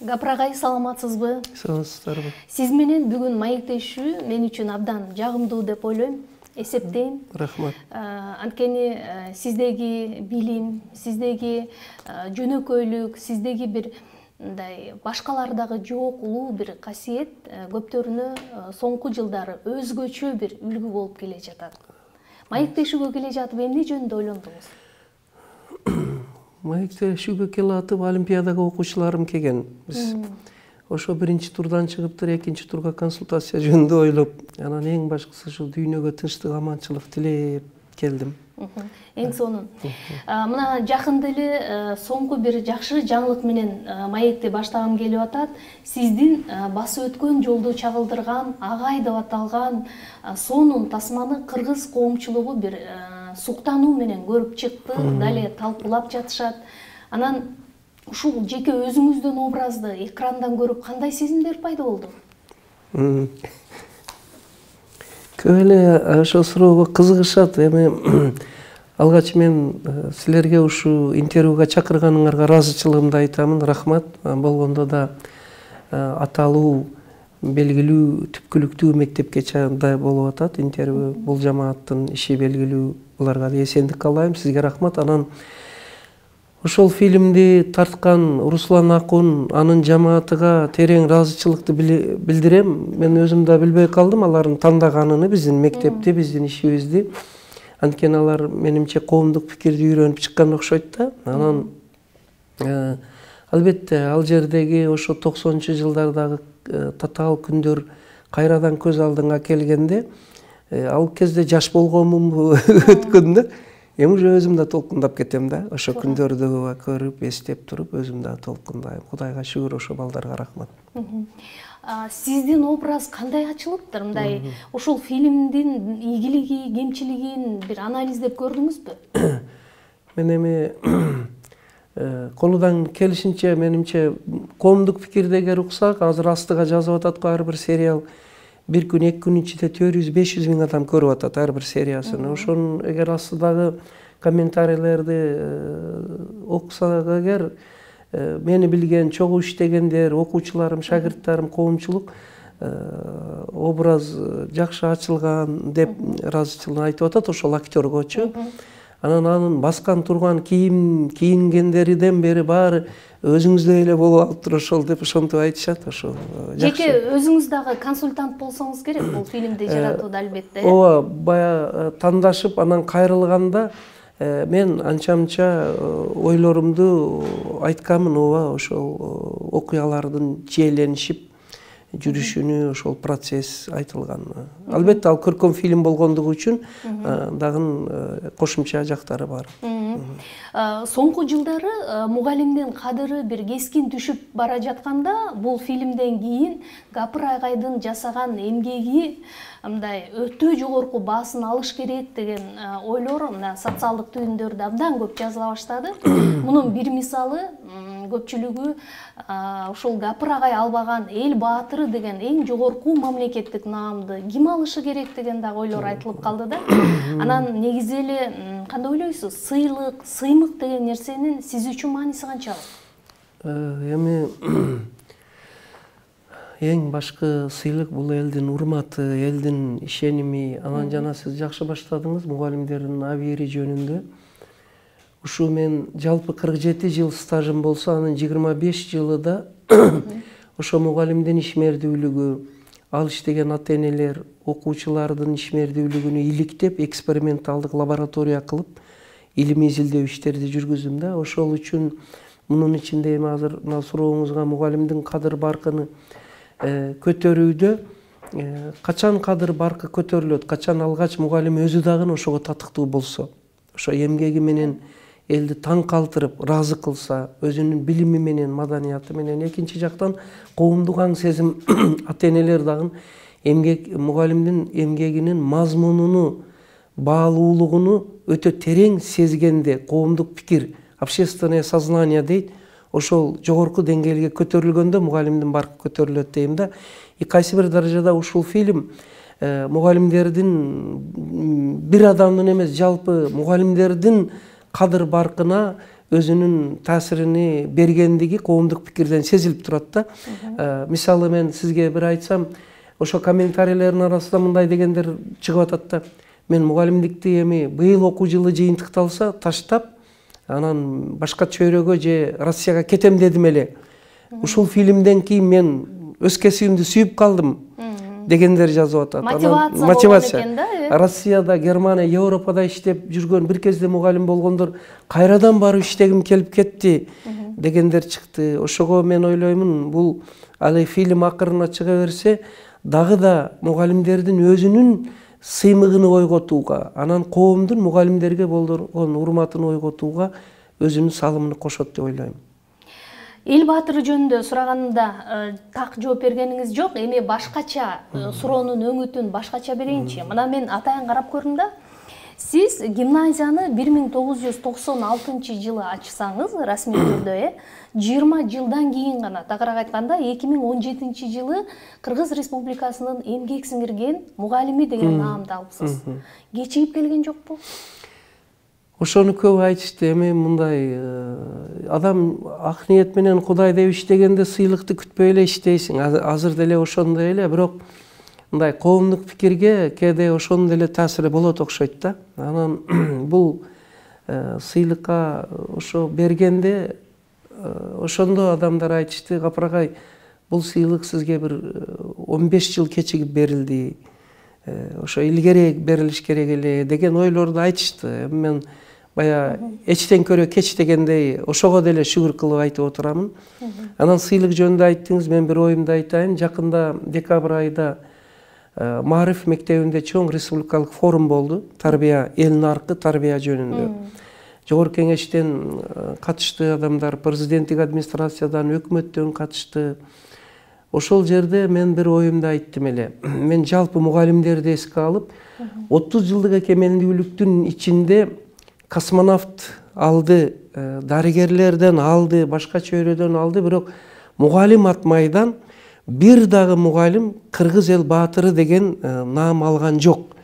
Гапырагай, саламатсызбы? Саламатсыздарбы? Сиз менен бүгүн маектешүү мен үчүн абдан жагымдуу деп ойлойм, эсептейм. Рахмат. Анткени сиздеги билим, сиздеги жөнөкөйлүк, сиздеги бир мындай башкалардагы жок улуу бир касиет көптөрүнө соңку жылдары өзгөчө бир үлгү болуп келе жатат. Маектешүүгө келе жатып эмне жөнүндө ойлондуңуз? Маектешүүгө келе атып олимпиадага окуучуларым келген. Биз ошо биринчи турдан чыгыптыр, экинчи турга консультация жөнүндө ойлоп, анан эң башкысы ушул дүйнөгө тынчтык, аманчылык тилеп келдим. Эң сонун. Мына жакында эле соңку бир жакшы жаңылык менен маекти баштагым келип атат. Сиздин басып өткөн жолду чагылдырган Агай деп аталган сонун тасманы кыргыз коомчулугу бир суктануу менен көрүп чыкты, дале талкуулап жатышат. Анан ушул жеке өзүңүздүн образды экрандан көрүп кандай сезимдер пайда болду? Көп эле ошол суроого кызыгышат. Эми алгач мен силерге ушу интервьюга чакырганыңарга ыраазычылыгымды айтамын. Рахмат. Болгондо да аталуу белгилүү түпкүлүктүү мектепке чейин болуп атат интервью. Бул жамааттын иши белгилүү. Буларга да эсендик каалайм. Сизге рахмат. Анан ошол фильмди тарткан Руслан Акун, анын жамаатыга терең ыраазычылыкты билдирем. Мен өзүм да билбей калдым алардын тандаганын, биздин мектепти, биздин ишибизди. Анткени алар менимче коомдук пикирди үйрөнүп чыккан окшойт да. Анан албетте ал жердеги ошо 90-жылдардагы татаал күндөр кайрадан көз алдыңа келгенде, ал кезде жаш болгонмунбу өткөн да. Эми уже өзүм да толкундап кетем да. Ошо күндөрдү көрүп, эстеп туруп, өзүм да толкундайм. Кудайга шүгүр, ошо балдарга рахмат. Сиздин образ кандай ачылыптыр? Мындай ушул фильмдин ийгилиги, кемчилигин бир анализдеп көрдүңүзбү? Мен эми колудан келишинче менимче коомдук пикирдеги уксак, азыр астыга жазып атат го ар бир сериал. Bir gün, 2 gün içinde 400-500 bin adam көрүп атат ар бир сериясын. Ошонун эгер астыдагы комментарийлерди окусак эгер, мени билген, чогуу иштегендер, окуучуларым, шагирттарым, коомчулук образ жакшы ачылган деп ыраазычылыгын айтып атат ошол актёргочу. Анан анын баскан турган кийингендериден бери баары өзүңүздөй эле болуп алыптыр ошол деп ошентип айтышат. Ошол жеке өзүңүз дагы консультант болсоңуз керек бул фильмди жаратууда албетте. Ооба, бая тандашып анан кайрылганда мен анча-мынча ойлорумду айтканмын. Ооба, ошол окуялардын жээленишип жүрүшүнү, ошол процесс айтылган. Албетте ал көркөм фильм болгондугу үчүн дагы кошумча жактары бар. Соңку жылдары мугалимдин кадыры бир кескин түшүп бара жатканда, бул фильмден кийин Гапыр Агайдын жасаган эмгеги мындай өтө жогорку баасын алыш керек деген ойлор мына социалдык түйүндөрдө абдан көп жазыла баштады. Мунун бир мисалы көпчүлүгү ушул Гапыр Агай албаган эл баатыры деген эң жогорку мамлекеттик наамды ким алышы керек деген дагы ойлор айтылып калды да. Анан негизи эле кандай ойлойсуз? Сыйлык, сыймык деген нерсенин сиз үчүн мааниси канчалык? Эми эң башкы сыйлык бул элдин урматы, элдин ишеними. Анан жана сиз жакшы баштадыңыз мугалимдердин абийири жөнүндө. Ушу мен жалпы 47 жыл стажым болсо, анын 25 жылыда ошо мугалимдин ишмердүүлүгү, ал иштеген ата-энелер, окуучулардын ишмердүүлүгүнү иликтеп, эксперименталдык лаборатория кылып, илимий изилдөө иштерди жүргүздүм да. Ошол үчүн мунун ичинде эми азыр мына сурооңузга мугалимдин кадыр баркыны көтөрүүдө качан кадыр баркы көтөрүлөт, качан алгач мугалим өзү дагы ошого татыктуу болсо, ошо эмгеги менен элди таң калтырып, ыраазы кылса, өзүнүн билими менен, маданияты менен, экинчи жактан коомдук аң сезим ата-энелер дагы мугалимдин эмгегинин мазмунуну, баалуулугуну өтө терең сезгенде, коомдук пикир, общественное сознание дейт, ошол жогорку деңгээлге көтөрүлгөндө мугалимдин баркы көтөрүлөт дейм да. Кайсы бир даражада ушул фильм мугалимдердин бир адамдын эмес, жалпы мугалимдердин кадыр баркына өзүнүн таасирини бергендиги коомдук пикирден сезилип турат да. Мисалы мен сизге бир айтсам, ошо комментарийлердин арасында мындай дегендер чыгып атат да. Мен мугалимдикти эми быйыл окуу жылы жыйынтыкталса таштап, анан башка чөйрөгө же Россияга кетем дедим эле. Ушул фильмден кийин мен өз кесибимди сүйүп калдым дегендер жазып атат. Мотивация. Россияда, Германия, Европада иштеп жүргөн, бир кезде мугалим болгондор кайрадан барып иштегим келип кетти дегендер чыкты. Ошого мен ойлоймун, бул алы фильм акырына чыга берсе, дагы да мугалимдердин өзүнүн сыймыгын ойготууга, анан коомдун мугалимдерге болгон урматын ойготууга өзүнүн салымын кошот деп ойлойм. Эл баатыры жөнүндө сураганымда так жооп бергениңиз жок. Эми башкача суроонун өңүтүн башкача берейинчи. Мына мен атайын карап көрдүм да. Сиз гимназияны 1996 жылы ачсаңыз, расмий түрдө, 20 жылдан кийин гана, тагыраак айтканда 2017 жылы Кыргыз Республикасынын эмгек сиңирген мугалими деген наамды алыпсыз. Кечигип келген жокпу? Ошону көп айтышты. Эми мындай адам ак ниет менен Кудай деп иштегенде сыйлыкты күтпөй эле иштейсиң. Азыр деле ошондой эле, бирок мындай коомдук пикирге кээде ошонун деле таасири болот окшойт да. Анан бул сыйлыкка ошо бергенде ошондо адамдар айтышты, Капырагай, бул сыйлык сизге бир 15 жыл кечигип берилди. Ошо илгери берилиш керек эле деген ойлорду айтышты. Мен бая эчтен көрө кеч дегендей ошого деле шүгүр кылып айтып отурамын. Анан сыйлык жөнүндө айттыңыз, мен бир оюмду айтайын. Жакында декабрь айында Маариф мектебинде чоң республикалык форум болду. Тарбия, эл наркы тарбия жөнүндө. Жогорку кеңештен катышты адамдар, президенттик администрациядан, өкмөттөн катышты. Ошол жерде мен бир оюмду айттым эле. Мен жалпы мугалимдерди эске алып, 30 жылдык экемендүүлүктүн ичинде космонавт алды, дарыгерлерден алды, башка чөйрөдөн алды, бирок мугалим атмайдан бир дагы мугалим Кыргыз эл баатыры деген наам алган жок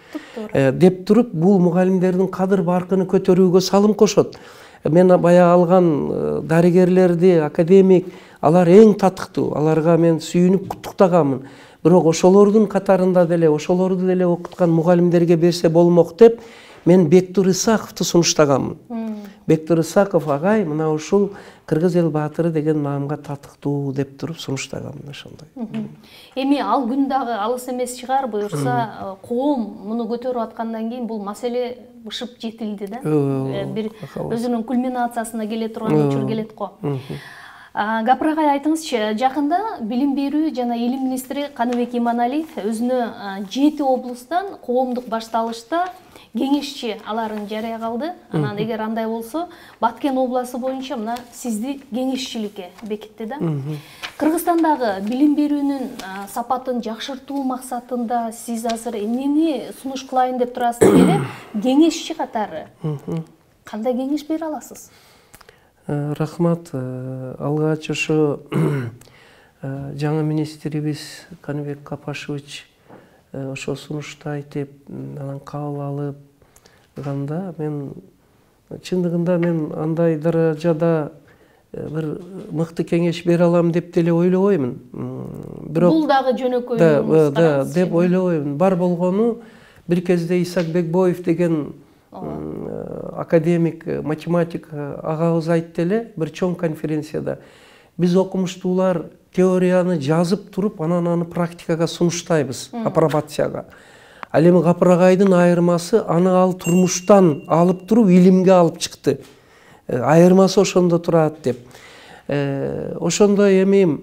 деп туруп, бул мугалимдердин кадыр баркын көтөрүүгө салым кошот. Мен бая алган дарыгерлерди, академик, алар эң татыктуу, аларга мен сүйүнүп куттуктаганмын. Бирок ошолордун катарында деле, ошолорду деле окуткан мугалимдерге берсе болмок деп, мен Бектур Исаковду сунуштаганмын. Бектур Исаков агай мына ушул Кыргыз эл баатыры деген наамга татыктуу деп туруп сунуштаганмын ошондой. Эми ал күн дагы алыс эмес чыгар, буюрса коом муну көтөрүп аткандан кийин бул маселе бышып жетилди да. Бир өзүнүн кульминациясына келе турган учур келет го. Капырагай, айтыңызчы, жакында билим берүү жана илим министри Каныбек Иманалиев өзүнө 7 облустан коомдук башталышта кеңешчи аларын жарыя кылды. Анан эгер андай болсо, Баткен областы боюнча мына сизди кеңешчиликке бекитти да. Кыргызстандагы билим берүүнүн сапатын жакшыртуу максатында сиз азыр эмнени сунуш кылайын деп турасыз эле, кеңешчи катары кандай кеңеш бере аласыз? Рахмат. Алгач ошо жаңы министрибиз Каныбек Капашевич ошо сунушту айтып, анан кабыл алып мен чындыгында мен андай даражада бир мыкты кеңеш бере алам деп деле ойлобоймун. Бирок бул дагы жөнөкөй деп ойлобоймун. Бар болгону бир кезде Исак Бекбоев деген академик, математик агабыз айтты эле бир чоң конференцияда. Биз окумуштуулар теорияны жазып туруп, анан аны практикага сунуштайбыз, апробацияга. Ал эми Капырагайдын айырмасы аны ал турмуштан алып туруп илимге алып чыкты. Айырмасы ошондо турат деп. Ошондой эми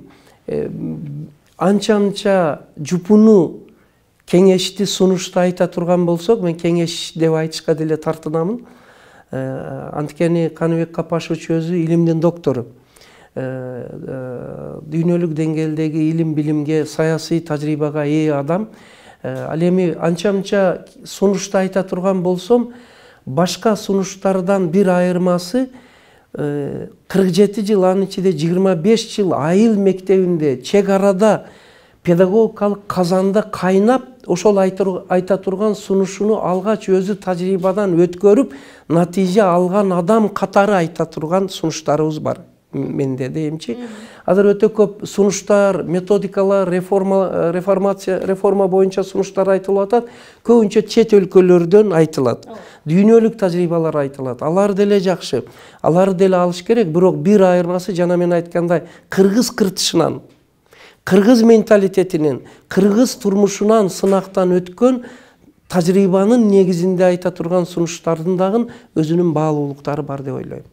анча жупуну кеңешти сунушту айта турган болсок, мен кеңеш деп айтышка деле тартынамын. Анткени Каныбек Капашевич өзү илимдин доктору. Дүйнөлүк деңгээлдеги илим билимге, саясий тажрыйбага ээ адам. Ал эми анча сунушту айта турган болсом, башка сунуштардан бир айырмасы 47 жыл, анын ичинде 25 жыл айыл мектебинде чек арада педагогикалык казанда кайнап ошол айта турган сунушуну алгач өзү тажрыйбадан өткөрүп натыйжа алган адам катары айта турган сунуштарыбыз бар менде дейимчи. Азыр өтө көп сунуштар, методикалар, реформа боюнча сунуштар айтылып атат. Көбүнчө чет өлкөлөрдөн айтылат. Дүйнөлүк тажрыйбалар айтылат. Алар деле жакшы. Алар деле алыш керек, бирок бир айырмасы жана мен айткандай кыргыз кыртышынан, кыргыз менталитетинен, кыргыз турмушунан сынактан өткөн тажрыйбанын негизинде айта турган сунуштардын дагы өзүнүн баалуулуктары бар деп ойлойм.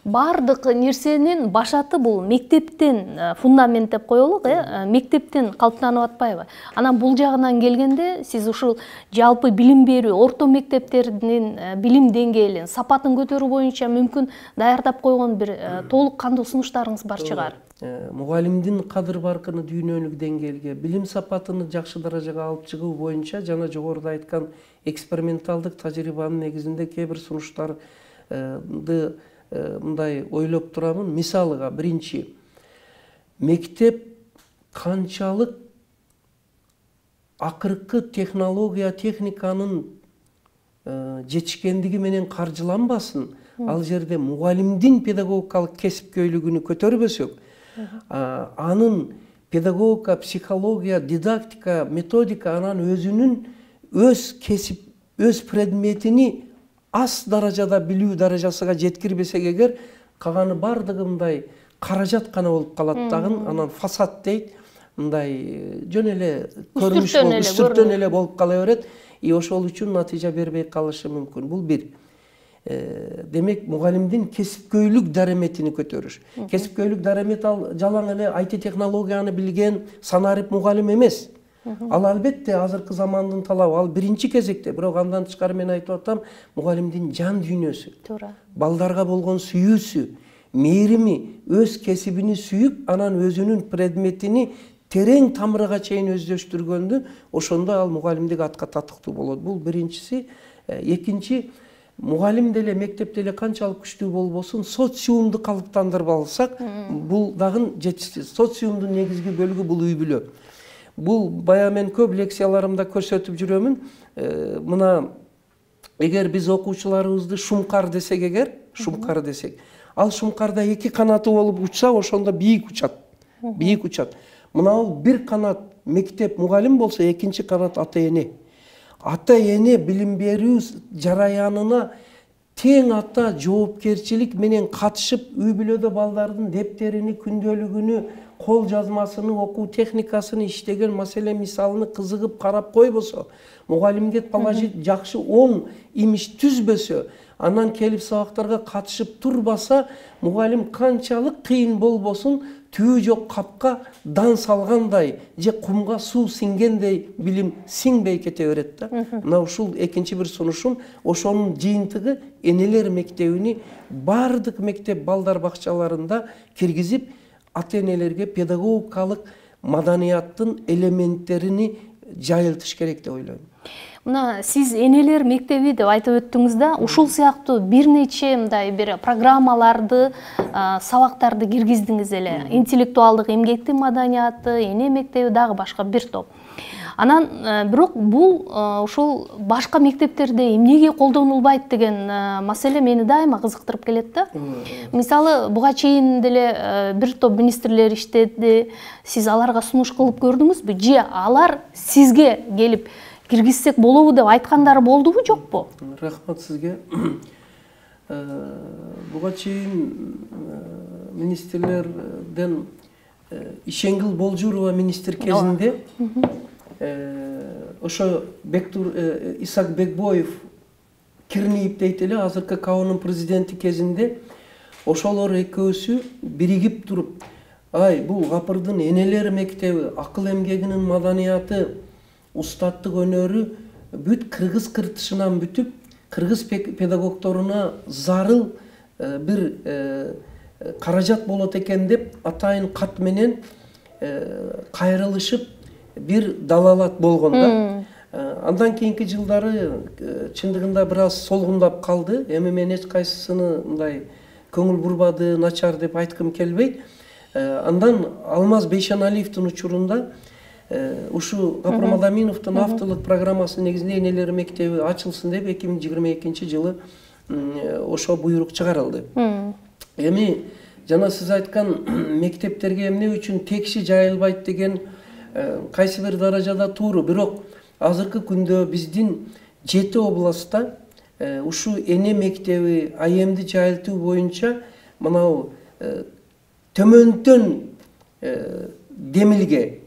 Бардык нерсенин башаты бул мектептен фундамент деп коелук, мектептен калыптанып атпайбы? Анан бул жагынан келгенде сиз ушул жалпы билим берүү, орто мектептердин билим деңгээлин, сапатын көтөрүү боюнча мүмкүн даярдап койгон бир толук кандуу сунуштарыңыз бар чыгар? Мугалимдин кадыр баркыны дүйнөлүк деңгээлге, билим сапатыны жакшы даражага алып чыгуу боюнча жана жогоруда айткан эксперименталдык тажрыйбанын негизинде кээ бир сунуштарды мындай ойлоп турамын. Мисалыга, биринчи, мектеп канчалык акыркы технология, техниканын жетишкендиги менен каржыланбасын, ал жерде мугалимдин педагогикалык кесипкөйлүгүнү көтөрбөсөк, анын педагогика, психология, дидактика, методика анан өзүнүн өз кесип, өз предметини аз даражада билүү даражасыга жеткирбесек эгер, калганы бардыгы мындай каражат гана болуп калат дагы, анан фасад дейт, мындай жөн эле көрүнүш, үстүртөн эле болуп кала берет, ошол үчүн натыйжа бербей калышы мүмкүн. Бул бир. Демек, мугалимдин кесипкөйлүк дареметини көтөрүш. Кесипкөйлүк даремет ал жалаң эле IT технологияны билген санарип мугалим эмес. Ал албетте азыркы замандын талабы, ал биринчи кезекте, бирок андан тышкары мен айтып атам, мугалимдин жан дүйнөсү, балдарга болгон сүйүүсү, мээрими, өз кесибини сүйүп, анан өзүнүн предметини терең тамырыга чейин өздөштүргөндү, ошондо ал мугалимдик атка татыктуу болот. Бул биринчиси. Экинчи, мугалим деле, мектеп деле канчалык күчтүү болбосун, социумду калыптандырып алсак, бул дагы жетишсиз. Социумдун негизги бөлүгү бул үй бүлө. Бул бая мен көп лекцияларымда көрсөтүп жүрөмүн. Мына, эгер биз окуучуларыбызды шумкар десек эгер, шумкар десек, ал шумкарда эки канаты болуп учса, ошондо бийик учат. Бийик учат. Мына ал бир канат мектеп мугалим болсо, экинчи канат ата-эне. Ата-эне билим берүү жараянына тең ата жоопкерчилик менен катышып, үй бүлөдө балдардын дептерини, күндөлүгүнү, кол жазмасыны, окуу техникасын, иштеген маселе мисалыны кызыгып карап койбосо, мугалимге положить жакшы оң имиш түзбөсө, анан келип сабактарга катышып турбаса, мугалим канчалык кыйын болбосун, түбү жок капка дан салгандай же кумга суу сиңгендей билим сиңбей кете берет да. Мына ушул экинчи бир сунушум, ошонун жыйынтыгы энелер мектебини бардык мектеп балдар бакчаларында киргизип, ата-энелерге педагогикалык маданияттын элементтерини жайылтыш керек деп ойлойм. Мына сиз энелер мектеби деп айтып өттүңүз да, ушул сыяктуу бир нече мындай бир программаларды, сабактарды киргиздиңиз эле. Интеллектуалдык эмгектин маданияты, эне мектеби, дагы башка бир топ. Анан бирок бул ушул башка мектептерде эмнеге колдонулбайт деген маселе мени дайыма кызыктырып келет да. Мисалы, буга чейин деле бир топ министрлер иштеди, сиз аларга сунуш кылып көрдүңүзбү? Же алар сизге келип киргизсек болобу деп айткандары болдубу, жокпу? Рахмат сизге. Буга чейин министрлерден Ишенгил Болжурова министр кезинде ошо Исак Бекбоев Кирниев дейт эле, азыркы КАОнун президенти кезинде ошолор экөөсү биригип туруп, бул Капырдын энелер мектеби, акыл эмгегинин маданияты, устаттык өнөрү бүт кыргыз кыртышынан бүтүп, кыргыз педагогторуна зарыл бир каражат болот экен деп атайын кат менен кайрылышып бир далалат болгон да. Андан кийинки жылдары чындыгында бир аз солгундап калды. Эми мен эч кайсысыны мындай көңүл бурбады, начар деп айткым келбейт. Андан Алмаз Бейшаналиевдин учурунда ушу Гапар Мадаминовдун авторлук программасы негизинде энелер мектеби ачылсын деп 2022 жылы ошо буйрук чыгарылды. Эми жана сиз айткан мектептерге эмне үчүн текши жайылбайт деген кайсы бир даражада туура, бирок азыркы күндө биздин 7 областта ушу эне мектеби АМди жайылтуу боюнча мынау төмөндөн демилге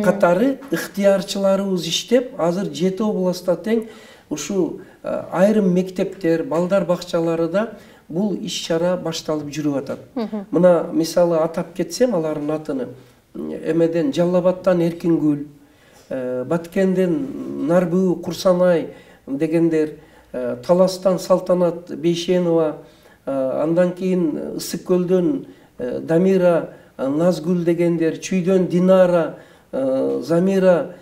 катары ыктыярчыларыбыз иштеп, азыр 7 областта тең ушу айрым мектептер, балдар бакчаларында бул иш-чара башталып жүрүп атат. Мына мисалы атап кетсем алардын атын: эмеден Жалал-Абадтан Эркингүл, Баткенден Нарбуу, Курсанай дегендер, Таластан Салтанат Бейшенова, андан кийин Ысык көлдөн Дамира, Назгүл дегендер, Чүйдөн Динара, Замира,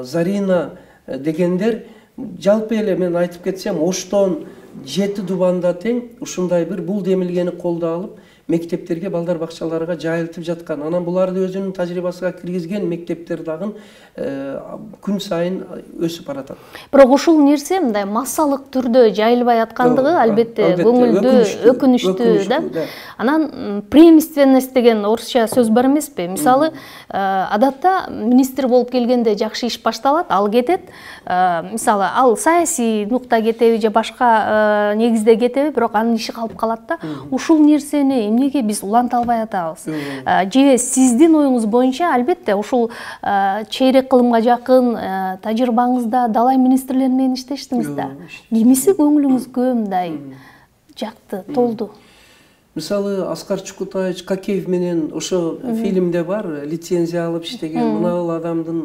Зарина дегендер, жалпы эле мен айтып кетсем, Оштон 7 дубанда тең ушундай бир бул демилгени колдо алып мектептерге, балдар бакчаларга жайылтып жаткан. Анан буларды өзүнүн тажрыйбасына киргизген мектептер дагы күн сайын өсүп баратат. Бирок ушул нерсе мындай массалык түрдө жайылбай аткандыгы албетте көңүлдү, өкүнүчтүү да. Анан преемственность деген орусча сөз бар эмеспи? Мисалы, адатта министр болуп келгенде жакшы иш башталат, ал кетет. Мисалы, ал саясий нукта кетеби же башка негизде кетеби, бирок анын иши калып калат да. Ушул нерсени эмнеге биз уланта албай атабыз? Же сиздин оюңуз боюнча албетте ушул чейрек кылымга жакын тажрыйбаңызда далай министрлери менен иштештиңиз да. Кимиси көңүлүңүзгө мындай жакты, толду? Мисалы, Аскар Чукутаевич Какеев менен ошо фильмде бар, лицензия алып иштеген мынабул адамдын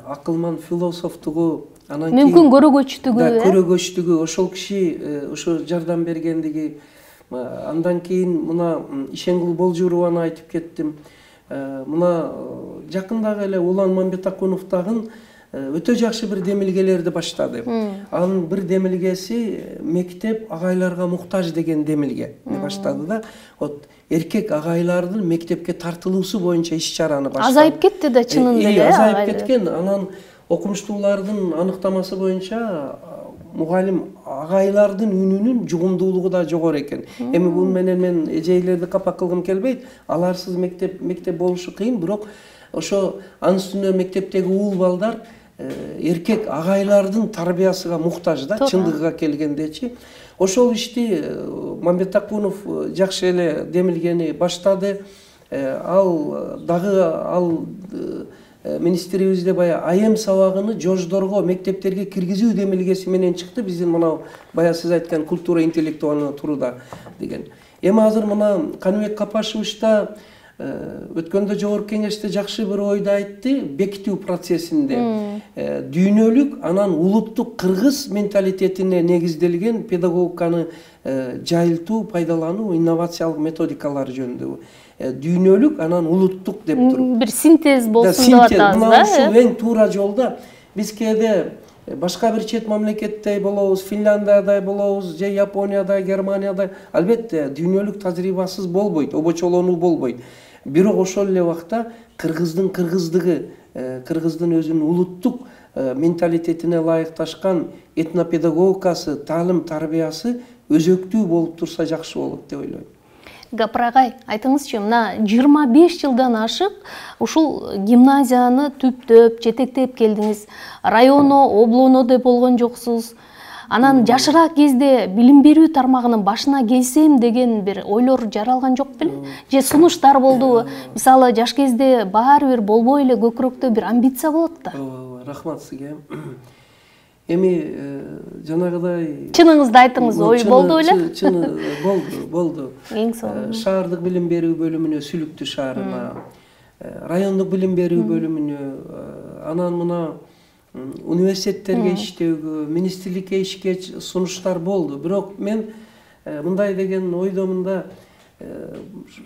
акылман философтугу, анан кийин мүмкүн көрөгөчтүгү, көрөгөчтүгү, ошол киши ошо жардам бергендиги. Андан кийин мына Ишенгул Болжурованы айтып кеттим. Мына жакындагы эле Улан Мамбетакунов дагы өтө жакшы бир демилгелерди баштады. Анын бир демилгеси мектеп агайларга муктаж деген демилге баштады да. Вот эркек агайлардын мектепке тартылуусу боюнча иш-чараны баштады. Азайып кетти да чынында эле. Азайып кеткен. Анан окумуштуулардын аныктамасы боюнча мугалим агайлардын үнүнүн жугумдуулугу да жогору экен. Эми бул менен мен эжейлерди капа кылгым келбейт. Аларсыз мектеп болушу кыйын, бирок ошо анын үстүнө мектептеги уул балдар эркек агайлардын тарбиясыга муктаж да, чындыгыга келгендечи. Ошол ишти Мамбетакунов жакшы эле демилгени баштады. Ал дагы министрибизде бая АМ сабагыны жождорго, мектептерге киргизүү демилгеси менен чыкты. Биздин мына бая сиз айткан культура интеллектуалына туруда деген. Эми азыр мына Каныбек Капашевич да өткөндө жогорку кеңеште жакшы бир ойду айтты. Бекитүү процессинде дүйнөлүк, анан улуттук кыргыз менталитетине негизделген педагогиканы жайылтуу, пайдалануу, инновациялык методикалары жөнүндө дүйнөлүк, анан улуттук деп туруп бир синтез болсун деп атабыз да. Ушул эң туура жолда. Биз кээде башка бир чет мамлекетте болобуз, Финляндияда болобуз, же Японияда, Германияда, албетте дүйнөлүк тажрыйбасыз болбойт, обочолонуу болбойт. Бирок ошол эле убакта кыргыздын кыргыздыгы, кыргыздын өзүнүн улуттук менталитетине ылайыкташкан этнопедагогикасы, таалим тарбиясы өзөктүү болуп турса жакшы болот деп ойлойм. Гапар агай, айтыңызчы, мына 25 жылдан ашык ушул гимназияны түптөп, жетектеп келдиңиз. Районо, облоно деп болгон жоксуз. Анан жашыраак кезде билим берүү тармагынын башына келсем деген бир ойлор жаралган жок беле? Же сунуштар болдубу? Мисалы, жаш кезде баары бир болбой эле көкүрөктө бир амбиция болот да. Рахмат сизге. Эми жанагыдай чыныңызды айтыңыз, ой болду беле? Чыны болду. Эң сонун. Шаардык билим берүү бөлүмүнө, Сүлүктү шаарына, райондук билим берүү бөлүмүнө, анан мына университеттерге иштөөгө, министрликке ишке сунуштар болду. Бирок мен мындай деген ойдомун,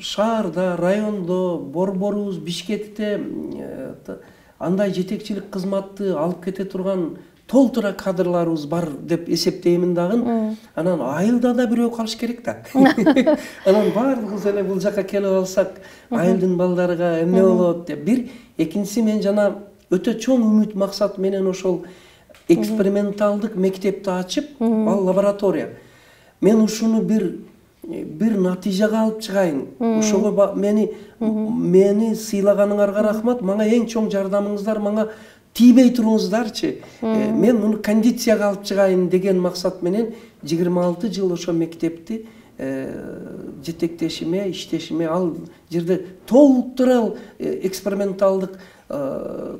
шаарда, райондо, борборубуз Бишкекте андай жетекчилик кызматты алып кете турган толтура кадрларыбыз бар деп эсептеймин дагы. Анан айылда да бирөө калыш керек да. Анан баардыгыбыз эле бул жака келип алсак, айылдын балдарыга эмне болот деп. Бир, экинчиси мен жана өтө чоң үмүт максат менен ошол эксперименталдык мектепти ачып, ал лаборатория. Мен ушуну бир натыйжага алып чыгайын. Ошого мени сыйлаганыңарга рахмат. Мага эң чоң жардамыңыздар, мага тийбей туруңуздарчы. Мен муну кондицияга алып чыгайын деген максат менен 26 жыл ошо мектепти жетектешиме, иштешиме, ал жерде толтура эксперименталдык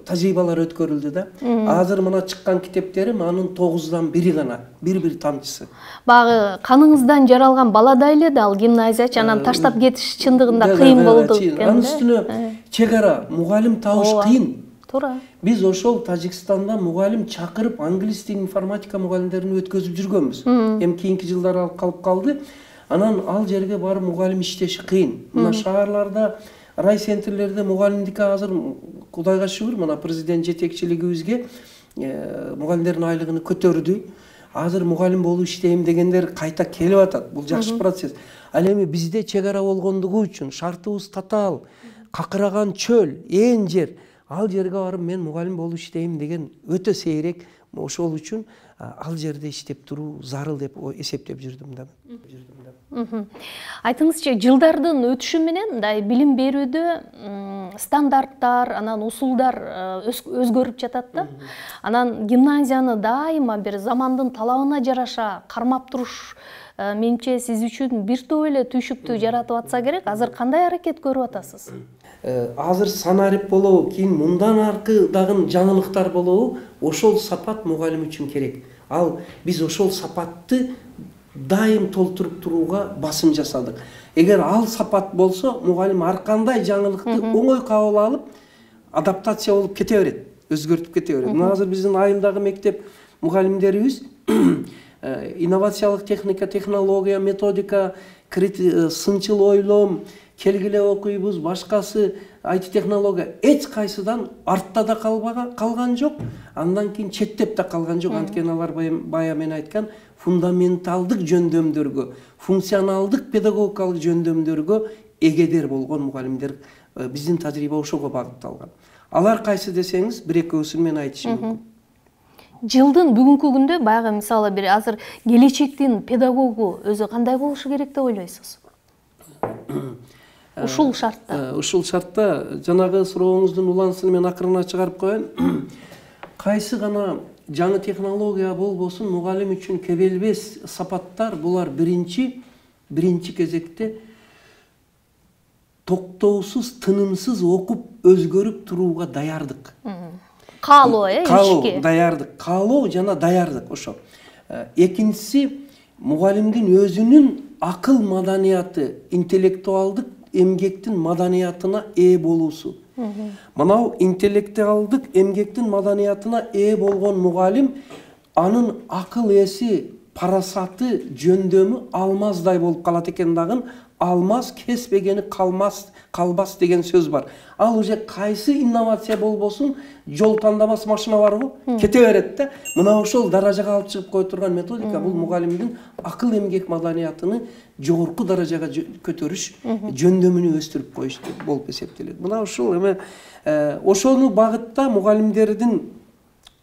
тажрыйбалар өткөрүлдү да. Азыр мына чыккан китептерим анын 9-дан 1 гана, бир тамчысы. Багы каныңыздан жаралган баладай эле да ал гимназиячы, анан таштап кетиш чындыгында кыйын болду экен. Анын үстүнө чегара, мугалим табыш кыйын. Туура. Биз ошол Тажикстанда мугалим чакырып, англис тил, информатика мугалимдерин өткөзүп жүргөнбүз. Эми кийинки жылдары ал калып калды. Анан ал жерге барып мугалим иштеши кыйын. Мына шаарларда, райцентрлерде мугалимдики азыр Кудайга шүгүр, мына президент жетекчилигибизге мугалимдердин айлыгын көтөрдү. Азыр мугалим болуп иштейм дегендер кайта келип атат. Бул жакшы процесс. Ал эми бизде чегара болгондугу үчүн шартыбыз татаал, какыраган чөл, ээн жер. Ал жерге барып мен мугалим болуп иштейм деген өтө сейрек. Ошол үчүн ал жерде иштеп туруу зарыл деп эсептеп жүрдүм да. Айтыңызчы, жылдардын өтүшү менен мындай билим берүүдө стандарттар, анан усулдар өзгөрүп жатат да. Анан гимназияны дайыма бир замандын талабына жараша кармап туруш менимче сиз үчүн бир топ эле түйшүктү жаратып атса керек. Азыр кандай аракет көрүп атасыз? Азыр санарип болобу, кийин мындан аркы дагы жаңылыктар болобу, ошол сапат мугалим үчүн керек. Ал биз ошол сапатты дайым толтуруп турууга басым жасадык. Эгер ал сапат болсо, мугалим ар кандай жаңылыкты оңой кабыл алып, адаптация болуп кете берет, өзгөртүп кете берет. Мына азыр биздин айылдагы мектеп мугалимдерибиз инновациялык техника, технология, методика, сынчыл ойлом, келгиле окуйбуз, башкасы IT технология эч кайсыдан артта да калган жок, андан кийин четтеп да калган жок. Анткени алар бая мен айткан фундаменталдык жөндөмдөргө, функционалдык педагогикалык жөндөмдөргө эгедер болгон мугалимдер биздин тажрыйба ошого багытталган. Алар кайсы десеңиз, бир экөөсүн мен айтышым мүмкүн. Жылдын бүгүнкү күндө баягы мисалы бир азыр келечектин педагогу өзү кандай болушу керек деп ойлойсуз? Ушул шартта. Ушул шартта жанагы сурооңуздун улансын мен акырына чыгарып коеюн. Кайсы гана жаңы технология болбосун, мугалим үчүн кебелбес сапаттар булар биринчи кезекте токтоосуз, тынымсыз окуп, өзгөрүп турууга даярдык. Каалоо, ишке. Каалоо, даярдык. Каалоо жана даярдык ошо. Экинчиси мугалимдин өзүнүн акыл маданияты, интеллектуалдык эмгектин маданиятына ээ болуусу. Мынау интеллектуалдык эмгектин маданиятына ээ болгон мугалим анын акыл эси, парасаты, жөндөмү алмаздай болуп калат экен дагы. Алмаз кеспегени калбас деген сөз бар. Ал уже кайсы инновация болбосун, жол тандабас машина барбы, кете берет да. Мына ошол даражага алып чыгып кое турган методика бул мугалимдин акыл эмгек маданиятыны жогорку даражага көтөрүш, жөндөмүнү өстүрүп коюш болуп эсептелет. Мына ушул эме ошону багытта мугалимдердин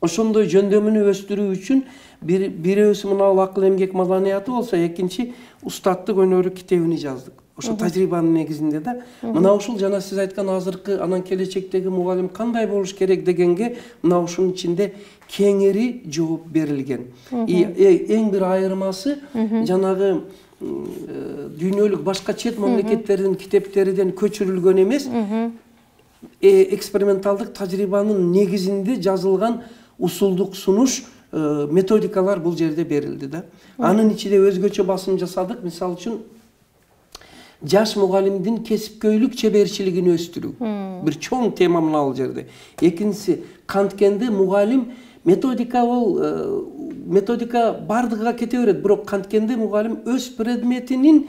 ошондой жөндөмүнү өстүрүү үчүн бирөөсү мына акыл эмгек маданияты болсо, экинчи устаттык өнөрү китебини жаздык. Ошо тажрыйбанын негизинде да. Мына ушул жана сиз айткан азыркы анан келечектеги мугалим кандай болуш керек дегенге мына ушунун ичинде кеңири жооп берилген. Эң бир айырмасы жанагы дүйнөлүк башка чет мамлекеттердин китептеринен көчүрүлгөн эмес, эксперименталдык тажрыйбанын негизинде жазылган усулдук сунуш методикалар бул жерде берилди да. Анын ичинде өзгөчө басым жасадык. Мисалы үчүн жаш мугалимдин кесипкөйлүк чеберчилигин өстүрүү. Бир чоң тема мына бул жерде. Экинчиси, канткенде мугалим методика бардыгыга кете берет, бирок канткенде мугалим өз предметинин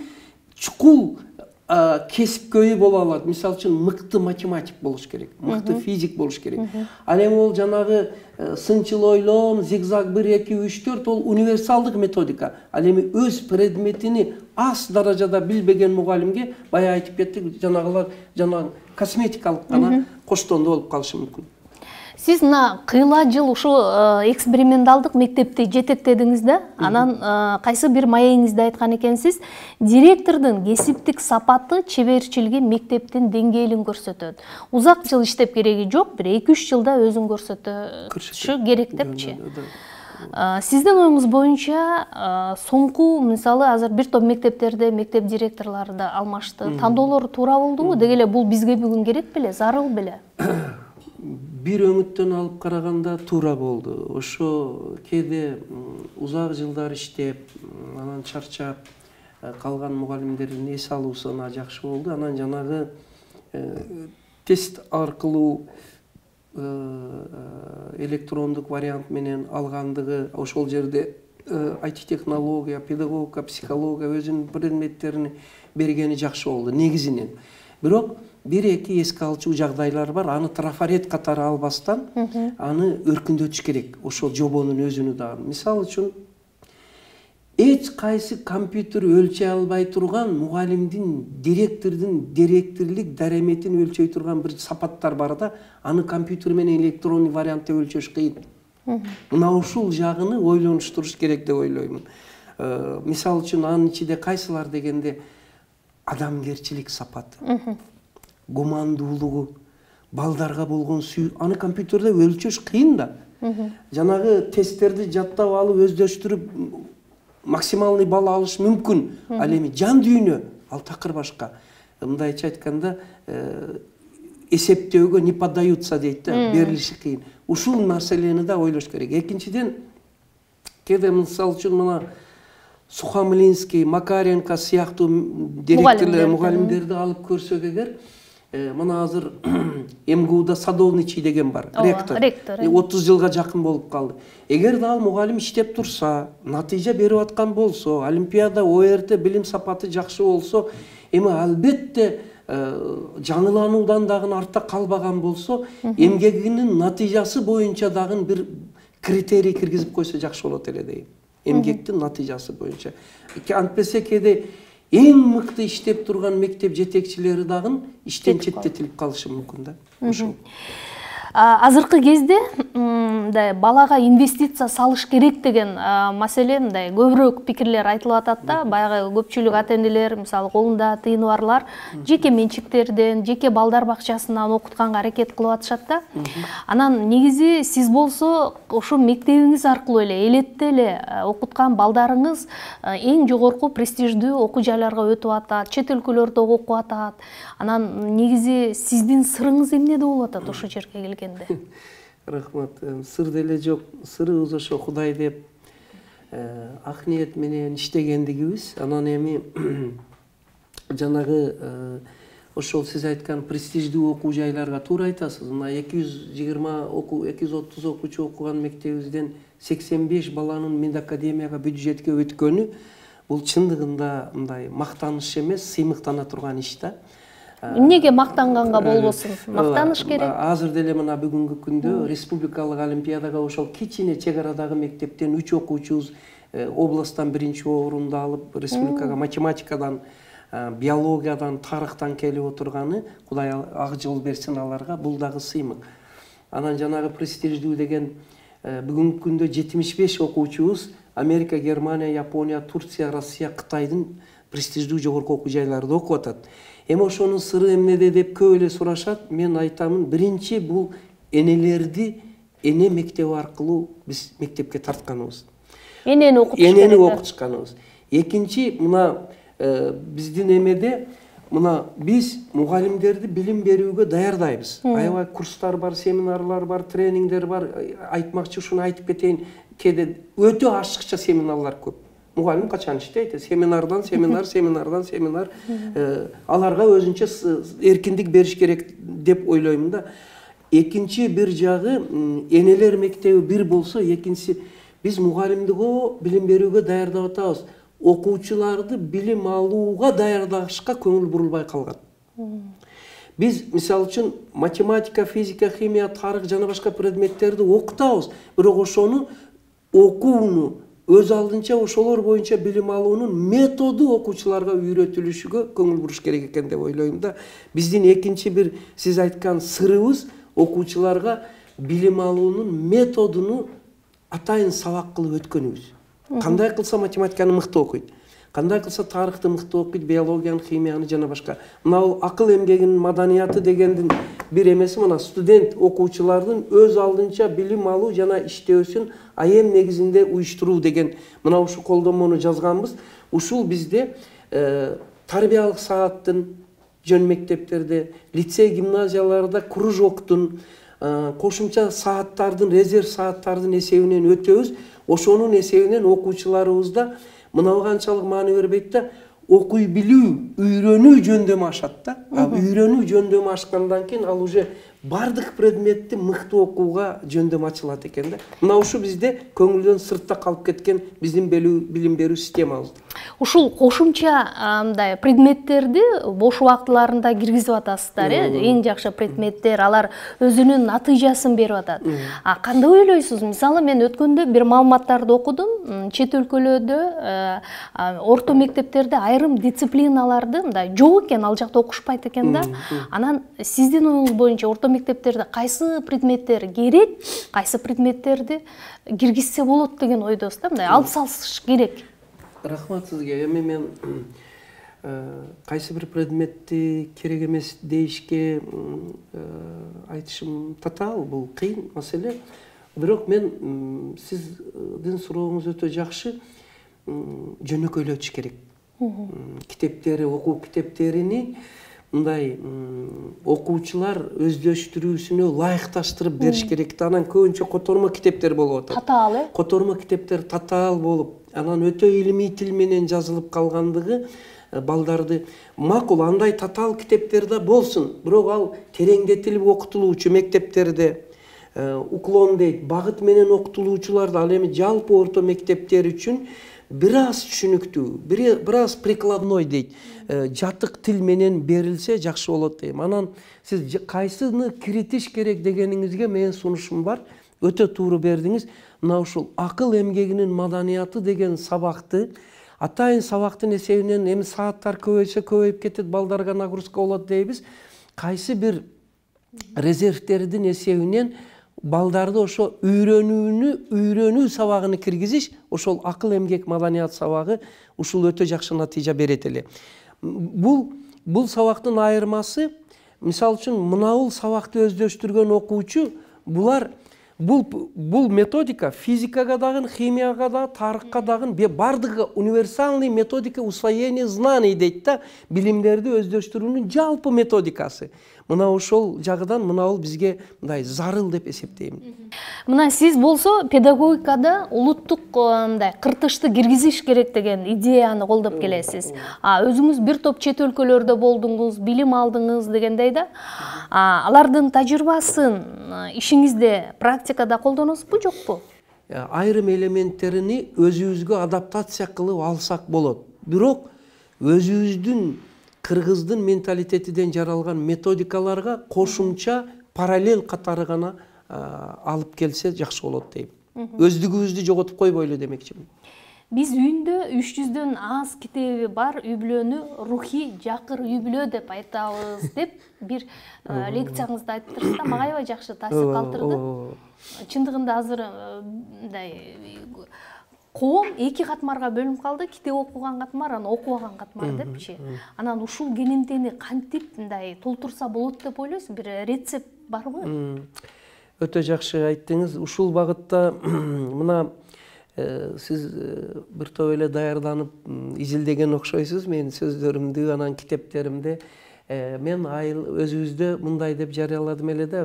чукул кесипкөй боло алат. Мисалы үчүн мыкты математик болуш керек, мыкты физик болуш керек. Ал эми ол жанагы сынчыл ойлом, зигзаг 1 2 3 4 ол универсалдык методика. Ал эми өз предметини аз даражада билбеген мугалимге бая айтып кеттик, жанагылар косметикалык гана коштондо болуп калышы мүмкүн. Сиз мына кыйла жыл ушул эксперименталдык мектепти жетектедиңиз да, анан кайсы бир маегиңизде айткан экенсиз, директордун кесиптик сапаты чеберчилиги мектептин деңгээлин көрсөтөт. Узак жыл иштеп кереги жок, бир 2-3 жылда өзүн көрсөтүшү керек депчи. Сиздин оюңуз боюнча соңку мисалы азыр бир топ мектептерде мектеп директорлору да алмашты. Тандоолор туура болдубу? Деги эле бул бизге бүгүн керек беле, зарыл беле? Бир өңүттөн алып караганда туура болду. Ошо кээде узак жылдар иштеп, анан чарчап калган мугалимдердин эс алуусуна жакшы болду. Анан жанагы тест аркылуу электрондук вариант менен алгандыгы, ошол жерде IT технология, педагогика, психология өзүнүн предметтерин бергени жакшы болду негизинен. Бирок бир-эки эске алчу жагдайлар бар, аны трафарет катары албастан, аны өркүндөтүш керек, ошол жобонун өзүнү дагы. Мисалы үчүн, эч кайсы компьютер өлчөй албай турган мугалимдин, директорлук дареметин өлчөй турган бир сапаттар бар да, аны компьютер менен электрондук вариантта өлчөш кыйын. Мына ушул жагыны ойлонуштуруш керек деп ойлоймун. Мисалы үчүн, анын ичинде кайсылар дегенде адамгерчилик сапаты, гумандуулугу, балдарга болгон сүйүү, аны компьютерде өлчөш кыйын да. Жанагы тесттерди жаттап алып, өздөштүрүп, максималный балл алыш мүмкүн. Ал эми жан дүйнө, ал такыр башка. Мындайча айтканда, эсептөөгө не поддаются дейт да, берилиши кыйын. Ушул маселени да ойлош керек. Экинчиден, кээде мисалы үчүн мына Сухомлинский, Макаренко сыяктуу директорлор, мугалимдерди алып көрсөк эгер, мына азыр МГУда Садовничий деген бар, ректор. 30 жылга жакын болуп калды. Эгер да ал мугалим иштеп турса, натыйжа берип аткан болсо, Олимпиада, ОРТ билим сапаты жакшы болсо, эми албетте жаңылануудан дагы артта калбаган болсо, эмгегинин натыйжасы боюнча дагы бир критерий киргизип койсо жакшы болот эле дейм. Эмгектин натыйжасы боюнча. Антпесе кээде эң мыкты иштеп турган мектеп жетекчилери дагы иштен четтетилип калышы мүмкүн да. Азыркы кезде балага инвестиция салыш керек деген маселе мындай көбүрөөк пикирлер айтылып атат да. Баягы көпчүлүк ата-энелер, мисалы колунда тыйыны барлар жеке менчиктерден, жеке балдар бакчасынан окутканга аракет кылып атышат да. Анан негизи сиз болсо ошо мектебиңиз аркылуу эле элетте эле окуткан балдарыңыз эң жогорку престиждүү окуу жайларга өтүп атат, чет өлкөлөрдө окуп атат. Анан негизи сиздин сырыңыз эмнеде болуп атат ошо жерге келгенде? Рахмат. Сыр деле жок. Сырыбыз ошо Кудай деп ак ниет менен иштегендигибиз. Анан эми жанагы ошол сиз айткан престиждүү окуу жайларга туура айтасыз. Мына 230 окуучу окуган мектебибизден 85 баланын медакадемияга бюджетке өткөнү бул чындыгында мындай мактаныш эмес, сыймыктана турган иш да. Эмнеге мактанганга болбосун? Мактаныш керек. Азыр деле мына бүгүнкү күндө республикалык олимпиадага ошол кичине чек арадагы мектептен 3 окуучубуз областтан 1-чи орунду алып, республикага математикадан, биологиядан, тарыхтан келип отурганы, Кудай ак жол берсин аларга, бул дагы сыймык. Анан жанагы престиждүү деген бүгүнкү күндө 75 окуучубуз Америка, Германия, Япония, Турция, Россия, Кытайдын престиждүү жогорку окуу жайларында окуп атат. Эми ошонун сыры эмнеде деп көп эле сурашат. Мен айтамын, биринчи бул энелерди эне мектеби аркылуу биз мектепке тартканыбыз. Энени окутушканыбыз. Экинчи, мына биздин эмеде мына биз мугалимдерди билим берүүгө даярдайбыз. Аябай курстар бар, семинарлар бар, тренингдер бар. Айтмакчы ушуну айтып кетейин. Кээде өтө ашыкча семинарлар көп. Мугалим качан иштейт? Семинардан семинар. Аларга өзүнчө эркиндик бериш керек деп ойлоймун да. Экинчи бир жагы, энелер мектеби бир болсо, экинчиси биз мугалимдиги билим берүүгө даярдап атабыз. окуучуларды билим алууга даярдашка көңүл бурулбай калган. Биз мисалы үчүн математика, физика, химия, тарых жана башка предметтерди окутабыз, бирок ошону окууну өз алдынча ошолор боюнча билим алуунун методу окуучуларга үйрөтүлүшүгө көңүл буруш керек экен деп ойлойм да. Биздин экинчи бир сиз айткан сырыбыз окуучуларга билим алуунун методуну атайын сабак кылып өткөнүбүз. Кандай кылса математиканы мыкты окуйт, кандай кылса тарыхты мыкты окуйт, биологияны, химияны жана башка. Мына акыл эмгегинин маданияты дегендин бир эмеси мына студент окуучулардын өз алдынча билим алуу жана иштөөсүн айем негизинде уюштуруу деген мына ушу колдомону жазганбыз. Ушул бизде тарбиялык сааттын жөн мектептерде, лицей, гимназияларда кружоктун, кошумча сааттардын, резерв сааттардын эсебинен өтөбүз. Ошонун эсебинен окуучуларыбызда мына канчалык маани бербейт да, окуй билүү, үйрөнүү жөндөмү ашат да. Үйрөнүү жөндөмү ашкандан кийин ал уже бардык предметти мыкты окууга жөндөм ачылат экен да. Мына ушу бизде көңүлдөн сыртта калып кеткен биздин билим берүү системабыз. Ушул кошумча мындай предметтерди бош убактыларында киргизип атасыздар, эң жакшы предметтер, алар өзүнүн натыйжасын берип атат. Кандай ойлойсуз? Мисалы мен өткөндө бир маалыматтарды окудум, чет өлкөлөрдө орто мектептерде айрым дисциплиналарды мындай жок экен, ал жакта окушпайт экен да. Анан сиздин оюңуз боюнча орто мектептерде кайсы предметтер керек, кайсы предметтерди киргизсе болот деген ойдосуз да, мындай алып салыш керек. Рахмат сизге. Эми мен кайсы бир предметти керек эмес дейишке айтышым татаал, бул кыйын маселе. Бирок мен сиздин сурооңуз өтө жакшы, жөнөкөйлөтүш керек. Китептери, окуу китептерини мындай окуучулар өздөштүрүүсүнө ылайыкташтырып бериш керек. Анан көбүнчө котормо китептер болуп атат. Татаал, Котормо китептер татаал болуп, анан өтө илимий тил менен жазылып калгандыгы балдарды макул, андай татаал китептер да болсун, бирок ал тереңдетилип окутулуучу мектептерде уклон дейт, багыт менен окутулуучуларда, ал эми жалпы орто мектептер үчүн бир аз түшүнүктүү, бир аз прикладной дейт, жатык тил менен берилсе жакшы болот дейм. Анан сиз кайсыны киритиш керек дегениңизге менин сунушум бар. Өтө туура бердиңиз. Мына ушул акыл эмгегинин маданияты деген сабакты, атайын сабактын эсебинен эми сааттар көбөйсө көбөйүп кетет, балдарга нагрузка болот дейбиз. Кайсы бир резервтердин эсебинен балдарды ошо үйрөнүү сабагына киргизиш, ошол акыл эмгек маданият сабагы ушул өтө жакшы натыйжа берет эле. Бул сабактын айырмасы, мисалы үчүн мынабул сабакты өздөштүргөн окуучу, бул методика физикага дагы, химияга дагы, тарыхка дагы, бардыгы универсальный методика усвоения знаний дейт да, билимдерди өздөштүрүүнүн жалпы методикасы. Мына ошол жагынан мынабул бизге мындай зарыл деп эсептейм. Мына сиз болсо педагогикада улуттук мындай кыртышты киргизиш керек деген идеяны колдоп келесиз. Өзүңүз бир топ чет өлкөлөрдө болдуңуз, билим алдыңыз дегендей да. Алардын тажрыйбасын ишиңизде, практикада колдоносузбу, жокпу? Айрым элементтерини өзүбүзгө адаптация кылып алсак болот. Бирок өзүбүздүн кыргыздын менталитетиден жаралган методикаларга кошумча параллель катары гана алып келсе жакшы болот дейм. Өздүгүбүздү жоготуп койбойлу демекчимин. Биз үйүндө 300дөн аз китеби бар үй бүлөнү рухий жакыр үй бүлө деп айтабыз деп бир лекцияңызда айттыңыз да, мага аябай жакшы таасир калтырды. Чындыгында азыр мындай коом эки катмарга бөлүнүп калды, китеп окуган катмар, анан окубаган катмар депчи. Анан ушул кенемтени кантип мындай толтурса болот деп ойлойсуз? Бир рецепт барбы? Өтө жакшы айттыңыз. Ушул багытта мына сиз бир топ эле даярданып изилдеген окшойсуз менин сөздөрүмдү, анан китептеримди. Мен өзүбүздө мындай деп жарыяладым эле да,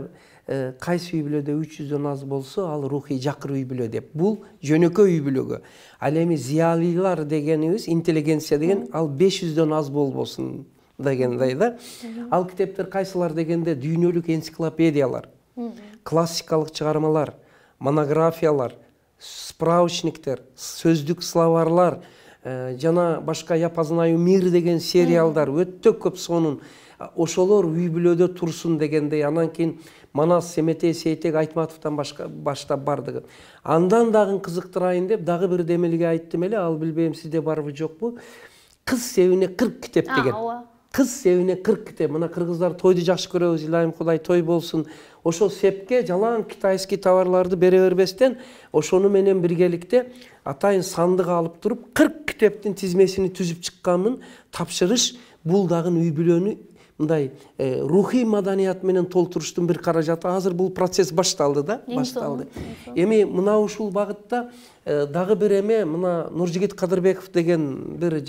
кайсы үй бүлөдө 300дөн аз болсо, ал рухий жакыр үй бүлө деп. Бул жөнөкөй үй бүлөгө. Ал эми зиялыйлар дегенибиз, интеллигенция деген, ал 500дөн аз болбосун дегендей да. Ал китептер кайсылар дегенде дүйнөлүк энциклопедиялар, классикалык чыгармалар, монографиялар, справочниктер, сөздүк словарлар, жана башка Япознаю мир деген сериалдар өтө көп сонун. Ошолор үй бүлөдө турсун дегендей, анан кийин Манас, Семетей, Сейтек Айтматовдон баштап бардыгы. Андан дагы кызыктырайын деп дагы бир демелге айттым эле, ал билбейм сизде барбы жокпу. Кыз себине 40 китеп деген. Кыз себине 40 китеп. Мына кыргыздар тойду жакшы көрөбүз, илайым Кудай той болсун. Ошол сепке жалаң китайский товарларды бере бербестен, ошону менен биргеликте атайын сандык алып туруп 40 китептин тизмесини түзүп чыкканмын. Тапшырыш бул дагы үй бүлөнү мындай рухий маданият менен толтуруштун бир каражаты. Азыр бул процесс башталды да, башталды. Эми мына ушул багытта дагы бир эме, мына Нуржигит Кадырбеков деген бир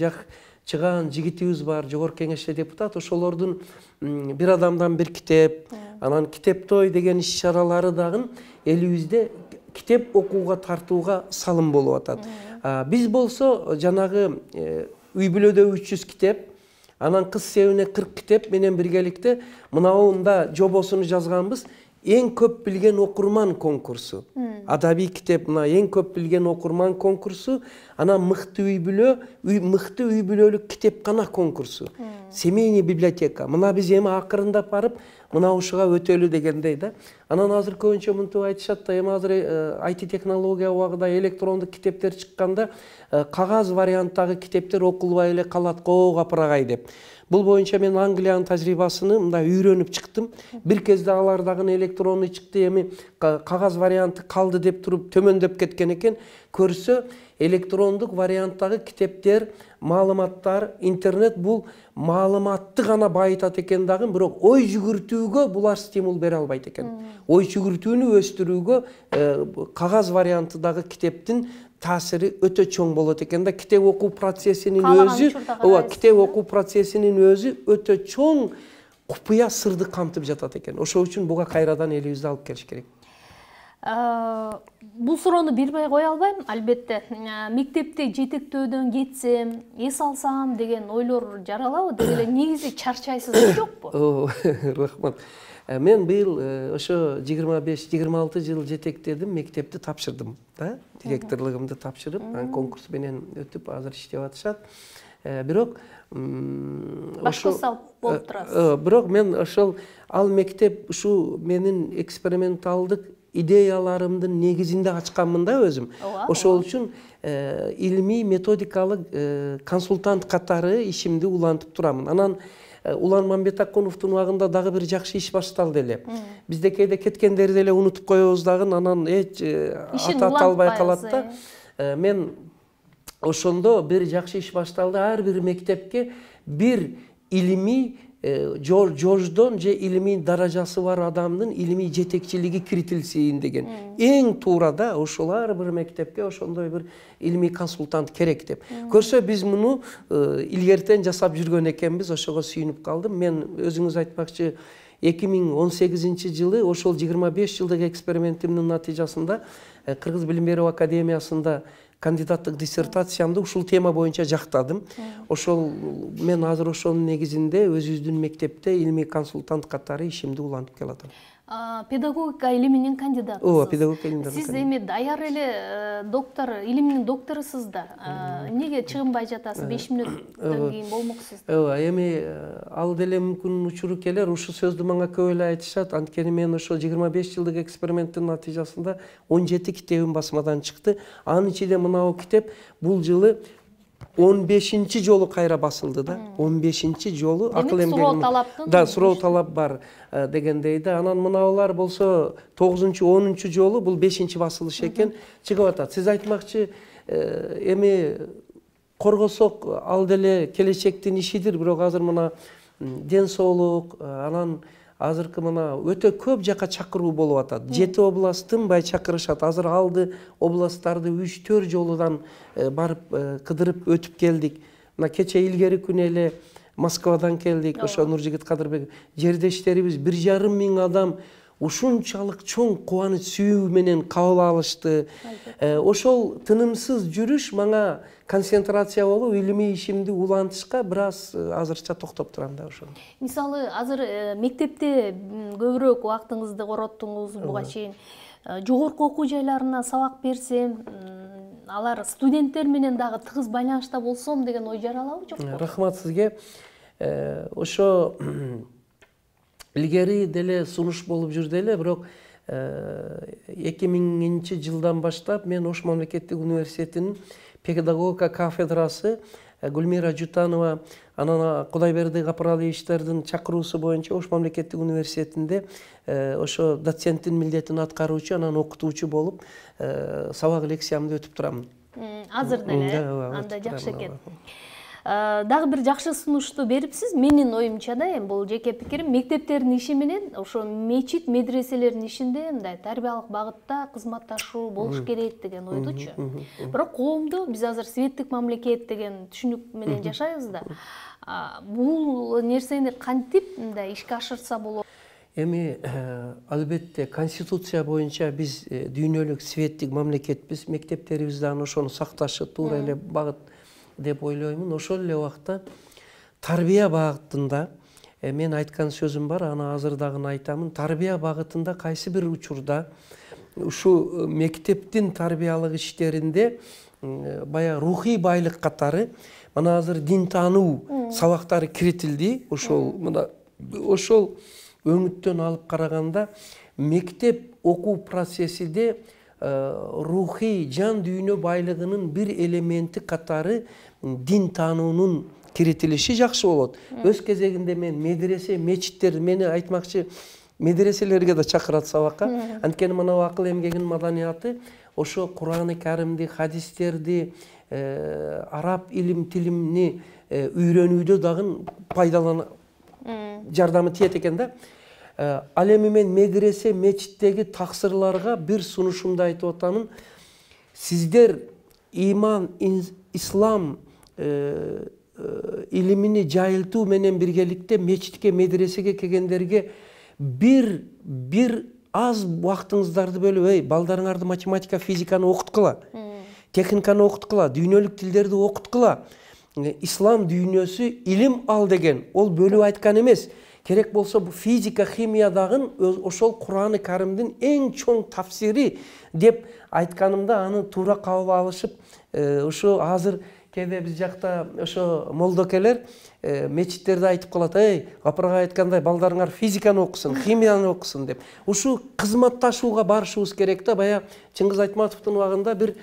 чыган жигитибиз бар, жогорку кеңеште депутат. Ошолордун бир адамдан бир китеп, анан китеп той деген иш-чаралары дагы элибизде китеп окууга тартууга салым болуп атат. Биз болсо жанагы үй бүлөдө 300 китеп, анан кыз себине 40 китеп менен биргеликте мынауында жобосуну жазганбыз. Эң көп билген окурман конкурсу. Адабий китеп, мына эң көп билген окурман конкурсу, анан мыкты үй бүлөлүк китепкана конкурсу. Семейный библиотека. Мына биз эми акырындап барып, мына ушуга өтөлү дегендей да. Анан азыр көбүнчө мынтип айтышат да, эми азыр IT технология убагында электрондук китептер чыкканда кагаз варианттагы китептер окулбай эле калат го капырагай деп. Бул боюнча мен Англиянын тажрыйбасын мындай үйрөнүп чыктым. Бир кезде алар дагы электронный чыкты, эми кагаз варианты калды деп туруп төмөндөп кеткен экен. Көрсө электрондук варианттагы китептер, маалыматтар, интернет бул маалыматты гана байытат экен дагы, бирок ой жүгүртүүгө булар стимул бере албайт экен. Ой жүгүртүүнү өстүрүүгө кагаз вариантыдагы китептин таасири өтө чоң болот экен да. Китеп окуу процессинин өзү өтө чоң купуя сырды камтып жатат экен. Ошол үчүн буга кайрадан элибизди алып келиш керек. Бул суроону билбей кое албайм. Албетте, мектепте жетектөөдөн кетсем, эс алсам деген ойлор жаралабы? Деги эле негизи чарчайсызбы, жокпу? Рахмат. Мен быйыл ошо 25-26 жыл жетектедим, мектепти тапшырдым да, директорлугумду тапшырып, конкурс менен өтүп азыр иштеп атышат. Бирок башкы салып болуп турасыз. Бирок мен ошол ал мектеп ушу менин эксперименталдык идеяларымдын негизинде ачканмын да өзүм. Ошол үчүн илимий методикалык консультант катары ишимди улантып турамын. Анан Улан Мамбетакуновдун убагында дагы бир жакшы иш башталды эле. Бизде кээде кеткендерди эле унутуп коебуз дагы, анан ата албай калат да. Мен ошондо бир жакшы иш башталды. Ар бир мектепке бир илимий жождон же илимий даражасы бар адамдын илимий жетекчилиги киритилсин деген. Эң туура да, ошол ар бир мектепке ошондой бир илимий консультант керек деп. Көрсө биз муну илгертен жасап жүргөн экенбиз, ошого сүйүнүп калдым. Мен өзүңүз айтмакчы 2018 жылы ошол 25 жылдык экспериментимдин натыйжасында Кыргыз билим берүү академиясында кандидаттык диссертациямды ушул тема боюнча жактадым. Ошол мен азыр ошонун негизинде өзүбүздүн мектепте илимий консультант катары ишимди улантып келатам. Педагогика илиминин кандидатысыз. Ооба, педагогика илиминин. Сиз эми даяр эле доктор, илимдин докторусуз да. Эмнеге чыгынбай жатасыз? 5 мүнөттөн кийин болмоксуз. Ооба, эми ал деле мүмкүн учуру келер. Ушул сөздү мага көп эле айтышат. Анткени мен ошол 25 жылдык эксперименттин натыйжасында 17 китебим басмадан чыкты. Анын ичинде мынау китеп бул жылы 15-нчи жолу кайра басылды да. 15-нчи жолу акыл эмгегим. Да, суроо талап бар дегендей да. Анан мынаулар болсо 9-чу, 10-чу жолу бул 5-нчи басылыш экен чыгып атат. Сиз айтмакчы эми коргосок ал деле келечектин ишидир, бирок азыр мына ден соолук, анан азыркы мына өтө көп жака чакыруу болуп атат. 7 област тынбай чакырышат. Азыр алды областтарды 3-4 жолудан барып кыдырып өтүп келдик. Мына кече илгери күнү эле Москвадан келдик. Ошо Нуржигит Кадырбек жердештерибиз 1,5 миң адам ушунчалык чоң кубаныч сүйүү менен кабыл алышты. Ошол тынымсыз жүрүш мага концентрация болуп, илимий ишимди улантышка бир аз азырча токтоп турам да ошону. Мисалы, азыр мектепте көбүрөөк убактыңызды короттуңуз буга чейин. Жогорку окуу жайларына сабак берсем, алар студенттер менен дагы тыгыз байланышта болсом деген ой жаралабы, жокпу? Рахмат сизге. Ошо илгери деле сунуш болуп жүрдү эле, бирок 2000-жылдан баштап мен Ош мамлекеттик университетинин педагогика кафедрасы Гүлмира Жутанова, анан Кудайберди Гапаралиевичтердин чакыруусу боюнча Ош мамлекеттик университетинде ошо доценттин милдетин аткаруучу, анан окутуучу болуп сабак лекциямды өтүп турамын. Азыр деле, анда жакшы экен. Дагы бир жакшы сунушту берипсиз. Менин оюмча да, эми бул жеке пикирим, мектептердин иши менен ошо мечит, медреселердин ишинде мындай тарбиялык багытта кызматташуу болуш керек деген ойдучу. Бирок коомдо биз азыр светтик мамлекет деген түшүнүк менен жашайбыз да. Бул нерсени кантип мындай ишке ашырса болот? Эми албетте конституция боюнча биз дүйнөлүк светтик мамлекетпиз, мектептерибизде ошону сакташы туура эле багыт деп ойлоймун. Ошол эле убакта тарбия багытында мен айткан сөзүм бар, аны азыр дагы айтамын. Тарбия багытында кайсы бир учурда ушу мектептин тарбиялык иштеринде бая рухий байлык катары мына азыр дин таануу сабактары киритилди. Ошол өңүттөн алып караганда мектеп окуу процессиде рухий жан дүйнө байлыгынын бир элементи катары дин таануунун киритилиши жакшы болот. Өз кезегинде мен медресе, мечиттер, мени айтмакчы, медреселерге да чакырат сабакка. Анткени мына акыл эмгегинин маданияты ошо Кур'аны Каримди, хадистерди, араб илим тилимни үйрөнүүдө дагы пайдалана жардамы тиет экен да. Ал эми мен медресе, мечиттеги таксырларга бир сунушумду айтып атамын. Сиздер иман, ислам илимини жайылтуу менен биргеликте мечитке, медресеге келгендерге бир аз убактыңыздарды бөлүп, балдарыңарды математика, физиканы окуткула, техниканы окуткула, дүйнөлүк тилдерди окуткула, ислам дүйнөсү илим ал деген, ол бөлүп айткан эмес. Керек болсо бу физика, химиядагы ошол Кур'аны Каримдин эң чоң тафсири деп айтканымда аны туура кабыл алышып, ошо азыр кээде биз жакта ошо молдокелер мечиттерде айтып калат, Гапарга айткандай балдарыңар физиканы окусун, химияны окусун деп. Ушу кызматташууга барышыбыз керек да. Бая Чыңгыз Айтматовдун убагында бир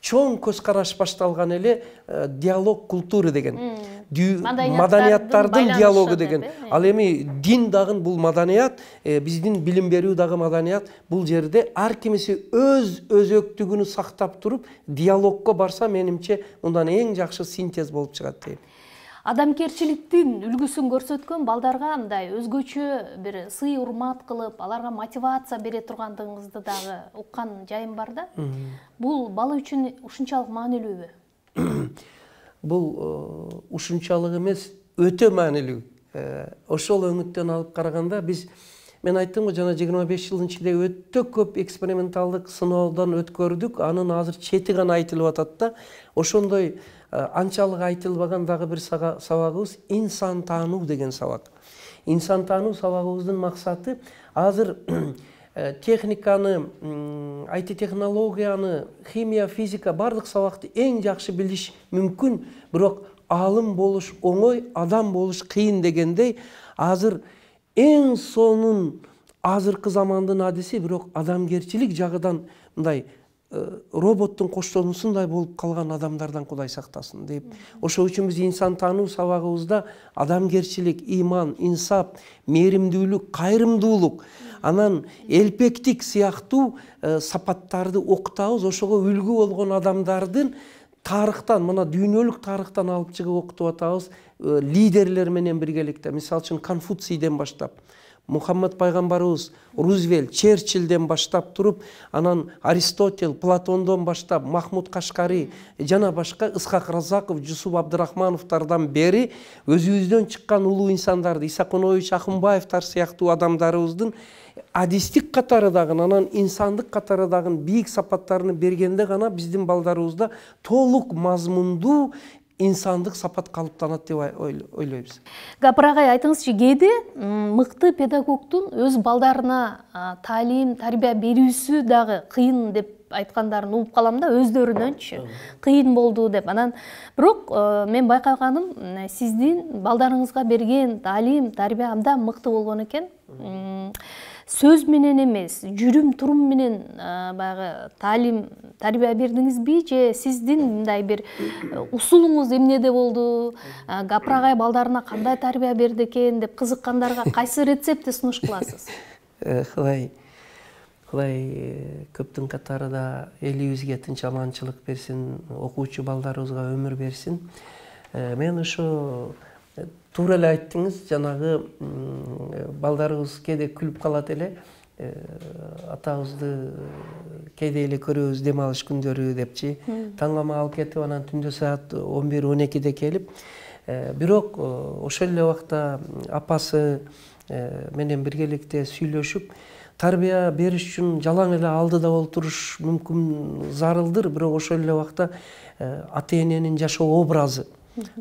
чоң көз караш башталган эле диалог культуры деген. Маданияттардын диалогу деген. Ал эми дин дагы бул маданият, биздин билим берүү дагы маданият. Бул жерде ар кимиси өз өзөктүгүнү сактап туруп диалогко барса, менимче мындан эң жакшы синтез болуп чыгат дейм. Адамгерчиликтин үлгүсүн көрсөткөн балдарга мындай өзгөчө бир сый урмат кылып, аларга мотивация бере тургандыгыңызды дагы уккан жайым бар да. Бул бала үчүн ушунчалык маанилүүбү? Бул ушунчалык эмес, өтө маанилүү. Ошол өңүттөн алып караганда мен айттым го, жана 25 жылдын ичинде өтө көп эксперименталдык сыноодон өткөрдүк. Анын азыр чети гана айтылып атат да. Ошондой анчалык айтылбаган дагы бир сабагыбыз инсан таануу деген сабак. Инсан таануу сабагыбыздын максаты азыр техниканы, IT технологияны, химия, физика бардык сабакты эң жакшы билиш мүмкүн, бирок аалым болуш оңой, адам болуш кыйын дегендей, азыр эң сонун азыркы замандын адиси, бирок адамгерчилик жагыдан мындай роботтун коштонусундай болуп калган адамдардан Кудай сактасын деп. Ошол үчүн биз инсан таануу сабагыбызда адамгерчилик, иман, инсап, мээримдүүлүк, кайрымдуулук, анан элпектик сыяктуу сапаттарды окутабыз. Ошого үлгү болгон адамдардын тарыхтан, мына дүйнөлүк тарыхтан алып чыгып окутуп атабыз. Лидерлер менен биргеликте, мисалы үчүн Конфуцийден баштап, Мухаммад пайгамбарыбыз, Рузвельт, Черчиллден баштап туруп, анан Аристотель, Платондон баштап, Махмуд Кашкари жана башка Исхак Разаков, Жусуп Абдырахмановтордон бери өзүбүздөн чыккан улуу инсандарды, Исаконович Акымбаевтар сыяктуу адамдарыбыздын адистик катары дагы, анан инсандык катары дагы бийик сапаттарын бергенде гана биздин балдарыбызда толук мазмундуу инсандык сапат калыптанат деп ойлойбуз. Гапар агай, айтыңызчы, кээде мыкты педагогдун өз балдарына таалим, тарбия берүүсү дагы кыйын деп айткандарын угуп калам да, өздөрүнөнчү кыйын болду деп. Анан бирок мен байкаганым, сиздин балдарыңызга берген таалим, тарбия абдан мыкты болгон экен. Сөз менен эмес, жүрүм турум менен баягы таалим, тарбия бердиңизби, же сиздин мындай бир усулуңуз эмнеде болду? Гапырагай балдарына кандай тарбия берди экен деп кызыккандарга кайсы рецептти сунуш кыласыз? Кудай көптүн катарында элибизге тынч аманчылык берсин, окуучу балдарыбызга өмүр берсин. Мен ошо туура эле айттыңыз, жанагы балдарыбыз кээде күлүп калат эле, атабызды кээде эле көрөбүз дем алыш күндөрү депчи, таңгама алып кетип, анан түндө саат 11-12-де келип, бирок ошол эле убакта апасы менен биргеликте сүйлөшүп, тарбия бериш үчүн жалаң эле алдыда олтуруш мүмкүн зарылдыр, бирок ошол эле убакта ата эненин жашоо образы,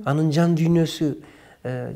анын жан дүйнөсү,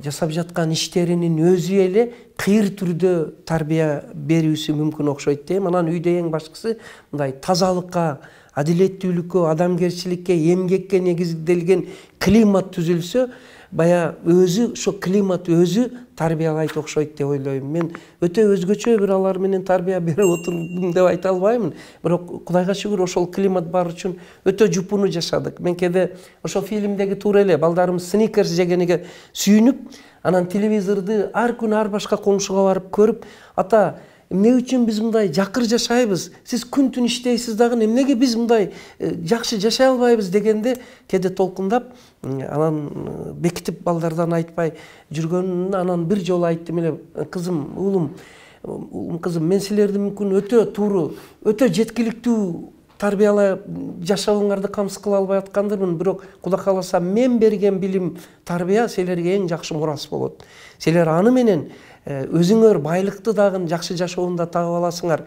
жасап жаткан иштеринин өзү эле кыйыр түрдө тарбия берүүсү мүмкүн окшойт дейм. Анан үйдө эң башкысы мындай тазалыкка, адилеттүүлүккө, адамгерчиликке, эмгекке негизделген климат түзүлсө, бая өзү, ошо климат өзү тарбиялайт окшойт деп ойлойм. Мен өтө өзгөчө бир алар менен тарбия берип отурдум деп айта албаймын, бирок Кудайга шүгүр ошол климат бар үчүн өтө жупуну жашадык. Мен кээде ошол фильмдеги туура эле балдарымыз сникерс жегениге сүйүнүп, анан телевизорду ар күнү ар башка коңшуга барып көрүп, ата, эмне үчүн биз мындай жакыр жашайбыз? Сиз күн түн иштейсиз дагы, эмнеге биз мындай жакшы жашай албайбыз дегенде кээде толкундап, анан бекитип балдардан айтпай жүргөнүн, анан бир жолу айттым эле, кызым, уулум, кызым, мен силерди мүмкүн өтө тууру, өтө жеткиликтүү тарбиялай жашооңарды камсыз кыла албай аткандырмын, бирок Кудай кааласа мен берген билим, тарбия силерге эң жакшы мурас болот. Силер аны менен өзүңөр байлыкты дагы жакшы жашоону да таап аласыңар.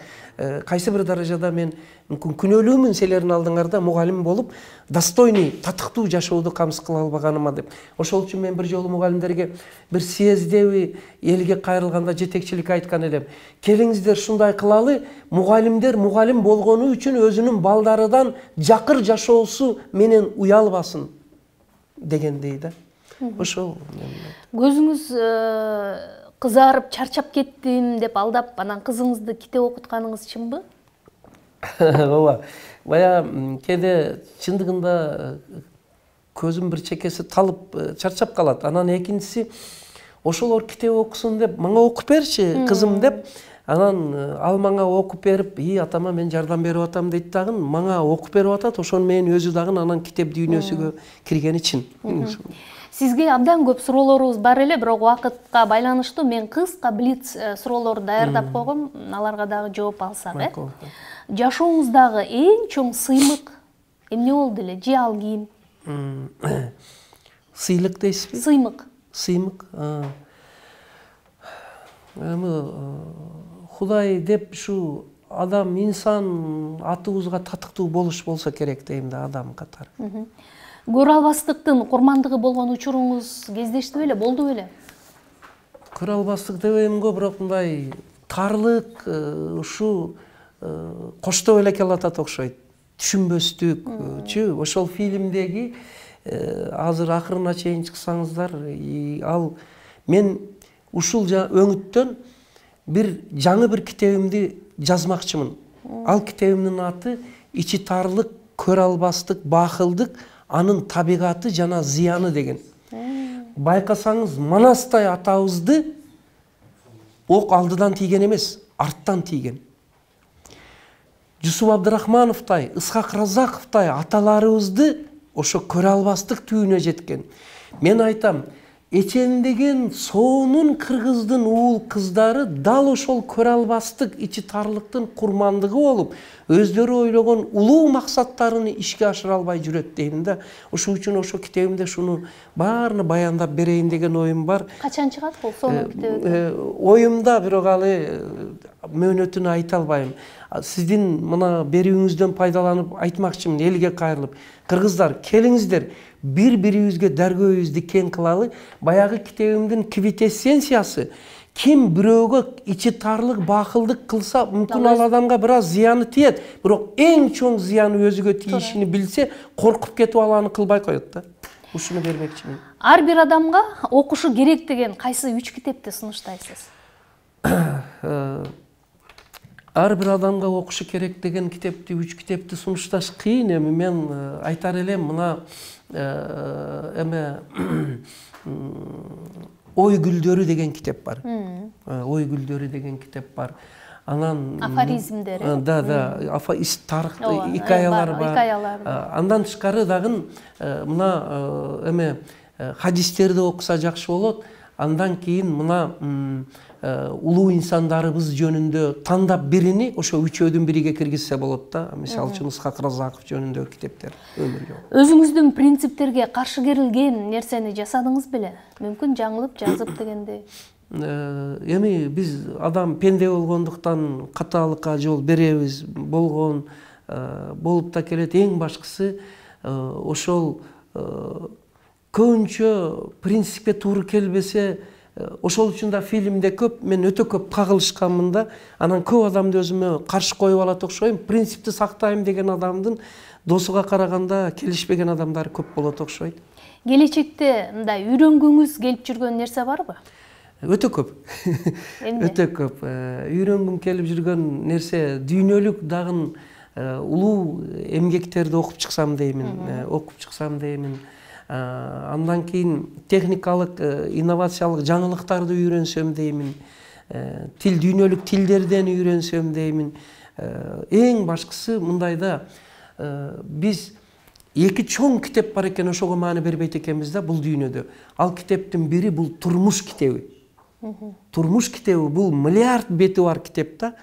Кайсы бир даражада мен мүмкүн күнөөлүүмүн силердин алдыңарда мугалим болуп, достойный, татыктуу жашоодо камсыз кыла албаганыма деп. Ошол үчүн мен бир жолу мугалимдерге бир съездеби элге кайрылганда жетекчилик айткан элем. Келиңиздер ушундай кылалы, мугалимдер мугалим болгону үчүн өзүнүн балдарыдан жакыр жашоосу менен уялбасын дегендей да. Ошол Көзүңүз кызарып, чарчап кеттим деп алдап, анан кызыңызды китеп окутканыңыз чынбы? Ооба. Бая кээде чындыгында көзүм бир чекеси талып чарчап калат. Анан экинчиси, ошолор китеп окусун деп, мага окуп берчи, кызым деп, анан ал мага окуп берип, атама мен жардам берип атам дейт дагы, мага окуп берип атат, ошону менен өзү дагы анан китеп дүйнөсүгө киргени чын. Сизге абдан көп суроолорубуз бар эле, бирок убакытка байланыштуу мен кыска блиц суроолорду даярдап койгом, аларга дагы жооп алсак, Жашооңуздагы эң чоң сыйлык эмне болду эле? Же ал кийим? Сыйлык дейсизби? Сыймык. Сыймык. Кудай деп ушу адам, инсан атыбызга татыктуу болуш болсо керек дейм да, адам катары. Көрө албастыктын курмандыгы болгон учуруңуз кездештиби эле, болду беле? Көрө албастык дебейм го, бирок мындай тарлык ушу коштоп эле келатат окшойт. Түшүнбөстүкчү. Ошол фильмдеги азыр акырына чейин чыксаңыздар, ал мен ушул өңүттөн жаңы бир китебимди жазмакчымын. Ал китебимдин аты ичи тарлык, көрө албастык, бакылдык, анын табигаты жана зыяны деген. Байкасаңыз, Манастай атабызды ок алдыдан тийген эмес, арттан тийген. Жусуп Абдырахмановтай, Ысхак Разаковтай аталарыбызды ошо көрө албастык түбүнө жеткен. Мен айтам, эчендеген соонун кыргыздын уул кыздары дал ошол көрө албастык, ичи тарлыктын курмандыгы болуп, өздөрү ойлогон улуу максаттарын ишке ашыра албай жүрөт дейм да. Ошол үчүн ошо китебимде шуну баарына баяндап берейин деген оюм бар. Качан чыгат бул сонун китеби? Оюмда, бирок алы мөөнөтүн айта албайм. Сиздин мына берүүңүздөн пайдаланып айтмакчымын, элге кайрылып. Кыргыздар, келиңиздер, бири-бирибизге даргөөбүздү кең кылалы. Баягы китебимдин квитэссенциясы Ким бирөөгө ичи тарлык, бакылдык кылса, мүмкүн ал адамга бир аз зыяны тиет. Бирок эң чоң зыяны өзүгө тийишини билсе, коркуп кетип аланы кылбай коет да. Ушуну бермекчимин. Ар бир адамга окушу керек деген кайсы 3 китепти сунуштайсыз? Ар бир адамга окушу керек деген китепти, 3 китепти сунушташ кыйын. Эми мен айтар элем, мына Ой гүлдөрү деген китеп бар. Ой гүлдөрү деген китеп бар. Анан афоризмдери. Да, тарых икаялар бар. Андан тышкары дагы мына хадистерди окуса жакшы болот. Андан кийин мына улуу инсандарыбыз жөнүндө тандап бирини ошо үчөөдүн бириге киргизсе болот да. Мисалы үчүн Ысхак Разаков жөнүндөгү китептер. Өзүңүздүн принциптерге каршы келген нерсени жасадыңыз беле? Мүмкүн жаңылып жазып дегенде. Эми биз адам пенде болгондуктан катаалыкка жол беребиз болгон болуп да келет. Эң башкысы ошол көбүнчө принципке туура келбесе, ошол үчүн да фильмде көп, мен өтө көп кагылышканмын да. Анан көп адамды өзүмө каршы коюп алат окшойм. Принципти сактайм деген адамдын досуга караганда келишпеген адамдар көп болот окшойт. Келечекте мындай үйрөнгүңүз келип жүргөн нерсе барбы? Өтө көп. Өтө көп. Үйрөнгүм келип жүргөн нерсе дүйнөлүк дагы улуу эмгектерди окуп чыксам деймин. Андан кийин техникалык, инновациялык жаңылыктарды үйрөнсөм деймин. Дүйнөлүк тилдерден үйрөнсөм деймин. Эң башкысы мындайда биз эки чоң китеп бар экен, ошого маани бербейт экенбиз да бул дүйнөдө. Ал китептин бири бул турмуш китеби. Турмуш китеби бул миллиард бети бар китеп да.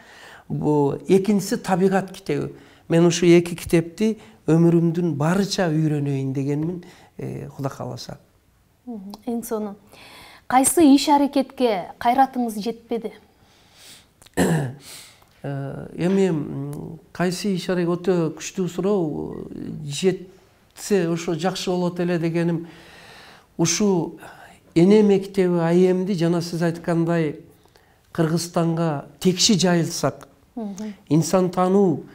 Экинчиси табигат китеби. Мен ушу эки китепти өмүрүмдүн барыча үйрөнөйүн дегенмин, Кудай кааласа. Эң сону кайсы иш аракетке кайратыңыз жетпеди? Эми кайсы иш аракет өтө күчтүү суроо. Жетсе ошо жакшы болот эле дегеним, ушу эне мектеби АЭМди жана сиз айткандай Кыргызстанга текши жайылсак, инсан танууну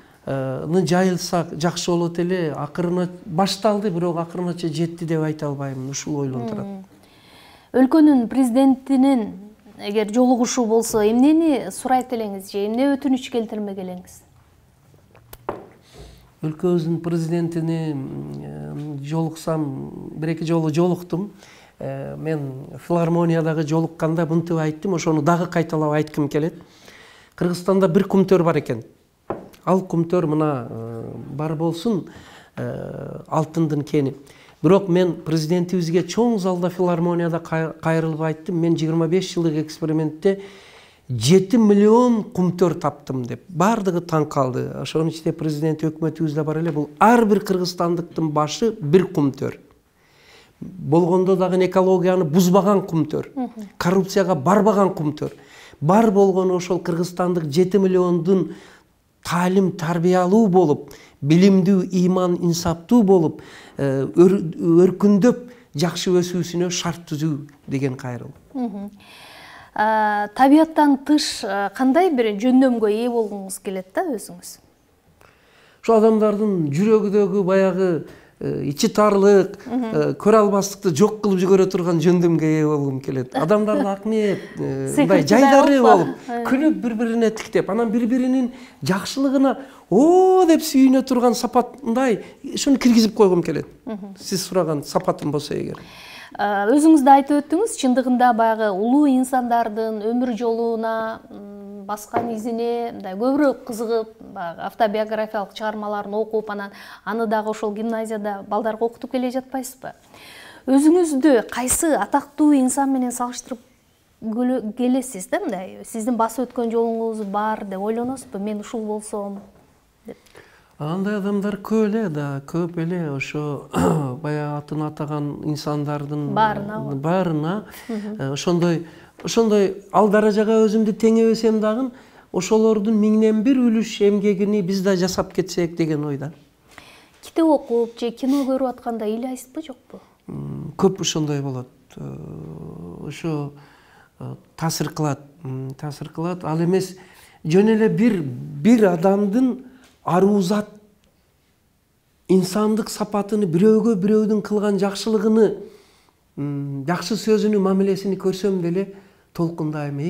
жайылсак жакшы болот эле. Акырына башталды, бирок акырынача жетти деп айта албайм. Ушул ойлонтурат. Өлкөнүн президентинин эгер жолугушуу болсо, эмнени сурайт элеңиз же эмне өтүнүч келтирмек элеңиз? Өлкөбүздүн президентине жолуксам, бир-эки жолу жолуктум. Мен филармониядагы жолукканда мынтип айттым, ошону дагы кайталап айткым келет. Кыргызстанда бир кумтөр бар экен. Ал кумтөр мына бар болсун, алтындын кени. Бирок мен президентибизге чоң залда филармонияда кайрылып айттым, мен 25 жылдык экспериментте 7 миллион кумтөр таптым деп. Бардыгы таң калды. Ошонун ичинде президент өкмөтүбүздө бар эле. Бул ар бир кыргызстандыктын башы бир кумтөр. Болгондо дагы экологияны бузбаган кумтөр, коррупцияга барбаган кумтөр. Бар болгону ошол кыргызстандык 7 миллиондун таалим тарбиялуу болуп, билимдүү, иман, инсаптуу болуп, өркүндөп, жакшы өсүүсүнө шарт түзүү деген кайрыл. Табияттан тыш кандай бир жөндөмгө ээ болгуңуз келет да өзүңүз? Ошо адамдардын жүрөгүдөгү баягы ичи тарлык, көрө албастыкты жок кылып жүгөрө турган жөндөмгө ээ болгум келет. Адамдардын ак ниет, мындай жайдары болуп, күлүп бири-бирине тиктеп, анан бири-биринин жакшылыгына о деп сүйүнө турган сапатындай ушуну киргизип койгум келет. Сиз сураган сапатым болсо эгер. Өзүңүз да айтып өттүңүз, чындыгында баягы улуу инсандардын өмүр жолуна, баскан изине көбүрөөк кызыгып, автобиографиялык чыгармаларын окуп, анан аны дагы ошол гимназияда балдарга окутуп келе жатпайсызбы? Өзүңүздү кайсы атактуу инсан менен салыштырып келесиз да, мындай сиздин басып өткөн жолуңуз бар деп ойлоносузбу? Мен ушул болсом деп. Андай адамдар көп эле да, көп эле ошо баягы атын атаган инсандардын баарына ошондой ал даражага өзүмдү теңебесем дагы, ошолордун 1000-ден 1 үлүш эмгегини биз да жасап кетсек деген ойда. Китеп окуп же кино көрүп атканда ыйлайсызбы, жокпу? Көп ошондой болот. Ошо таасир кылат. Ал эмес жөн эле бир адамдын аруузат инсандык сапатыны, бирөөгө кылган жакшылыгыны, жакшы сөзүнү, мамилесини көрсөм деле толкундайм.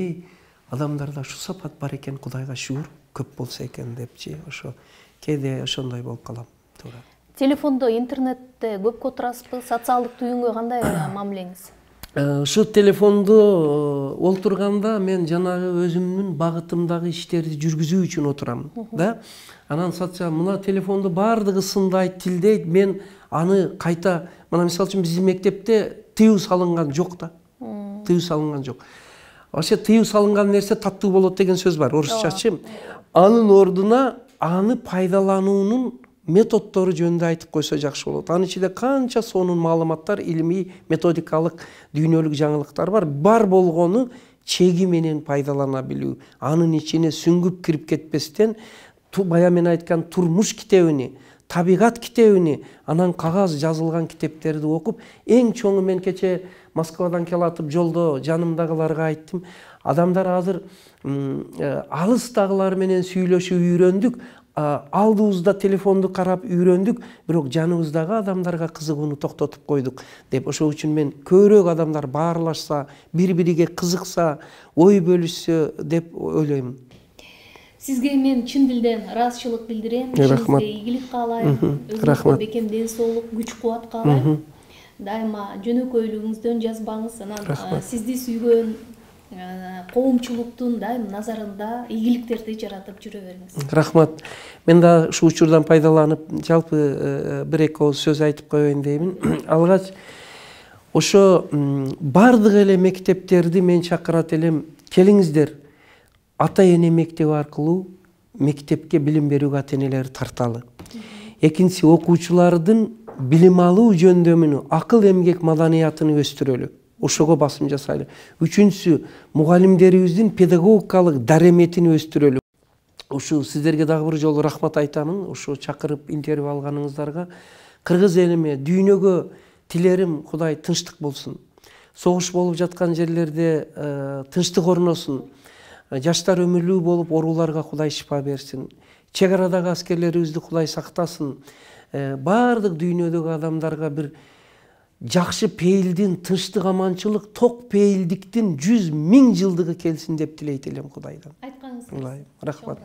Адамдарда ушу сапат бар экен, Кудайга шүгүр, көп болсо экен депчи. Ошо кээде ошондой болуп калам. Туура. Телефондо, интернетте көпкө отурасызбы? Социалдык түйүнгө кандай мамилеңиз? Ушу телефондо олтурганда мен жанагы өзүмдүн багытымдагы иштерди жүргүзүү үчүн отурам да. Анан мына телефонду баардыгы сындайт, тилдейт, мен аны кайта, мына мисалы үчүн биздин мектепте тыюу салынган жок да. Тыюу салынган жок. Вообще тыюу салынган нерсе таттуу болот деген сөз бар, орусчачы. Анын ордуна аны пайдалануунун методдору жөнүндө айтып койсо жакшы болот. Анын ичинде канча сонун маалыматтар, илимий, методикалык, дүйнөлүк жаңылыктар бар. Бар болгону чеги менен пайдалана билүү. Анын ичине сүңгүп кирип кетпестен, бая мен айткан турмуш китебини, табигат китебини, анан кагаз жазылган китептерди окуп, эң чоңу мен кече Москвадан келатып жолдо жанымдагыларга айттым. Адамдар азыр алыстагылар менен сүйлөшүп үйрөндүк, алдыбызда телефонду карап үйрөндүк, бирок жаныбыздагы адамдарга кызыгууну токтотуп койдук деп. Ошол үчүн мен көбүрөөк адамдар баарлашса, бири-бириге кызыкса, ой бөлүшсө деп ойлойм. Сизге мен чын дилден ыраазычылык билдирем. Рахмат. Сизге ийгилик каалайм. Рахмат. Өзүңүзгө бекем ден соолук, күч кубат каалайм. Дайыма жөнөкөйлүгүңүздөн жазбаңыз. Анан сизди сүйгөн коомчулуктун дайым назарында ийгиликтерди жаратып жүрө бериңиз. Рахмат. Мен да ушу учурдан пайдаланып, жалпы бир-эки ооз сөз айтып коеюн деймин. Алгач, ошо бардык эле мектептерди мен чакырат элем, келиңиздер, ата-эне мектеби аркылуу мектепке билим берүүгө ата-энелер тарталы. Экинчиси, окуучулардын билим алуу жөндөмүнү, акыл эмгек маданиятын өстүрөлү. Ошого басым жасайлы. Үчүнчүсү, мугалимдерибиздин педагогикалык дареметин өстүрөлү. Ушу сиздерге дагы бир жолу рахмат айтамын. Ушу чакырып интервью алганыңыздарга. Кыргыз элиме, дүйнөгө тилерим Кудай тынчтык болсун. Согуш болуп жаткан жерлерде тынчтык орносун. Жаштар өмүрлүү болуп, ооруларга Кудай шифа берсин. Чек арадагы аскерлерибизди Кудай сактасын. Бардык дүйнөдөгү адамдарга бир жакшы пейилдин, тынчтык, аманчылык, ток пейилдиктин 100 000 жылдыгы келсин деп тилейт элем Кудайдан. Айтканыңыз. Рахмат.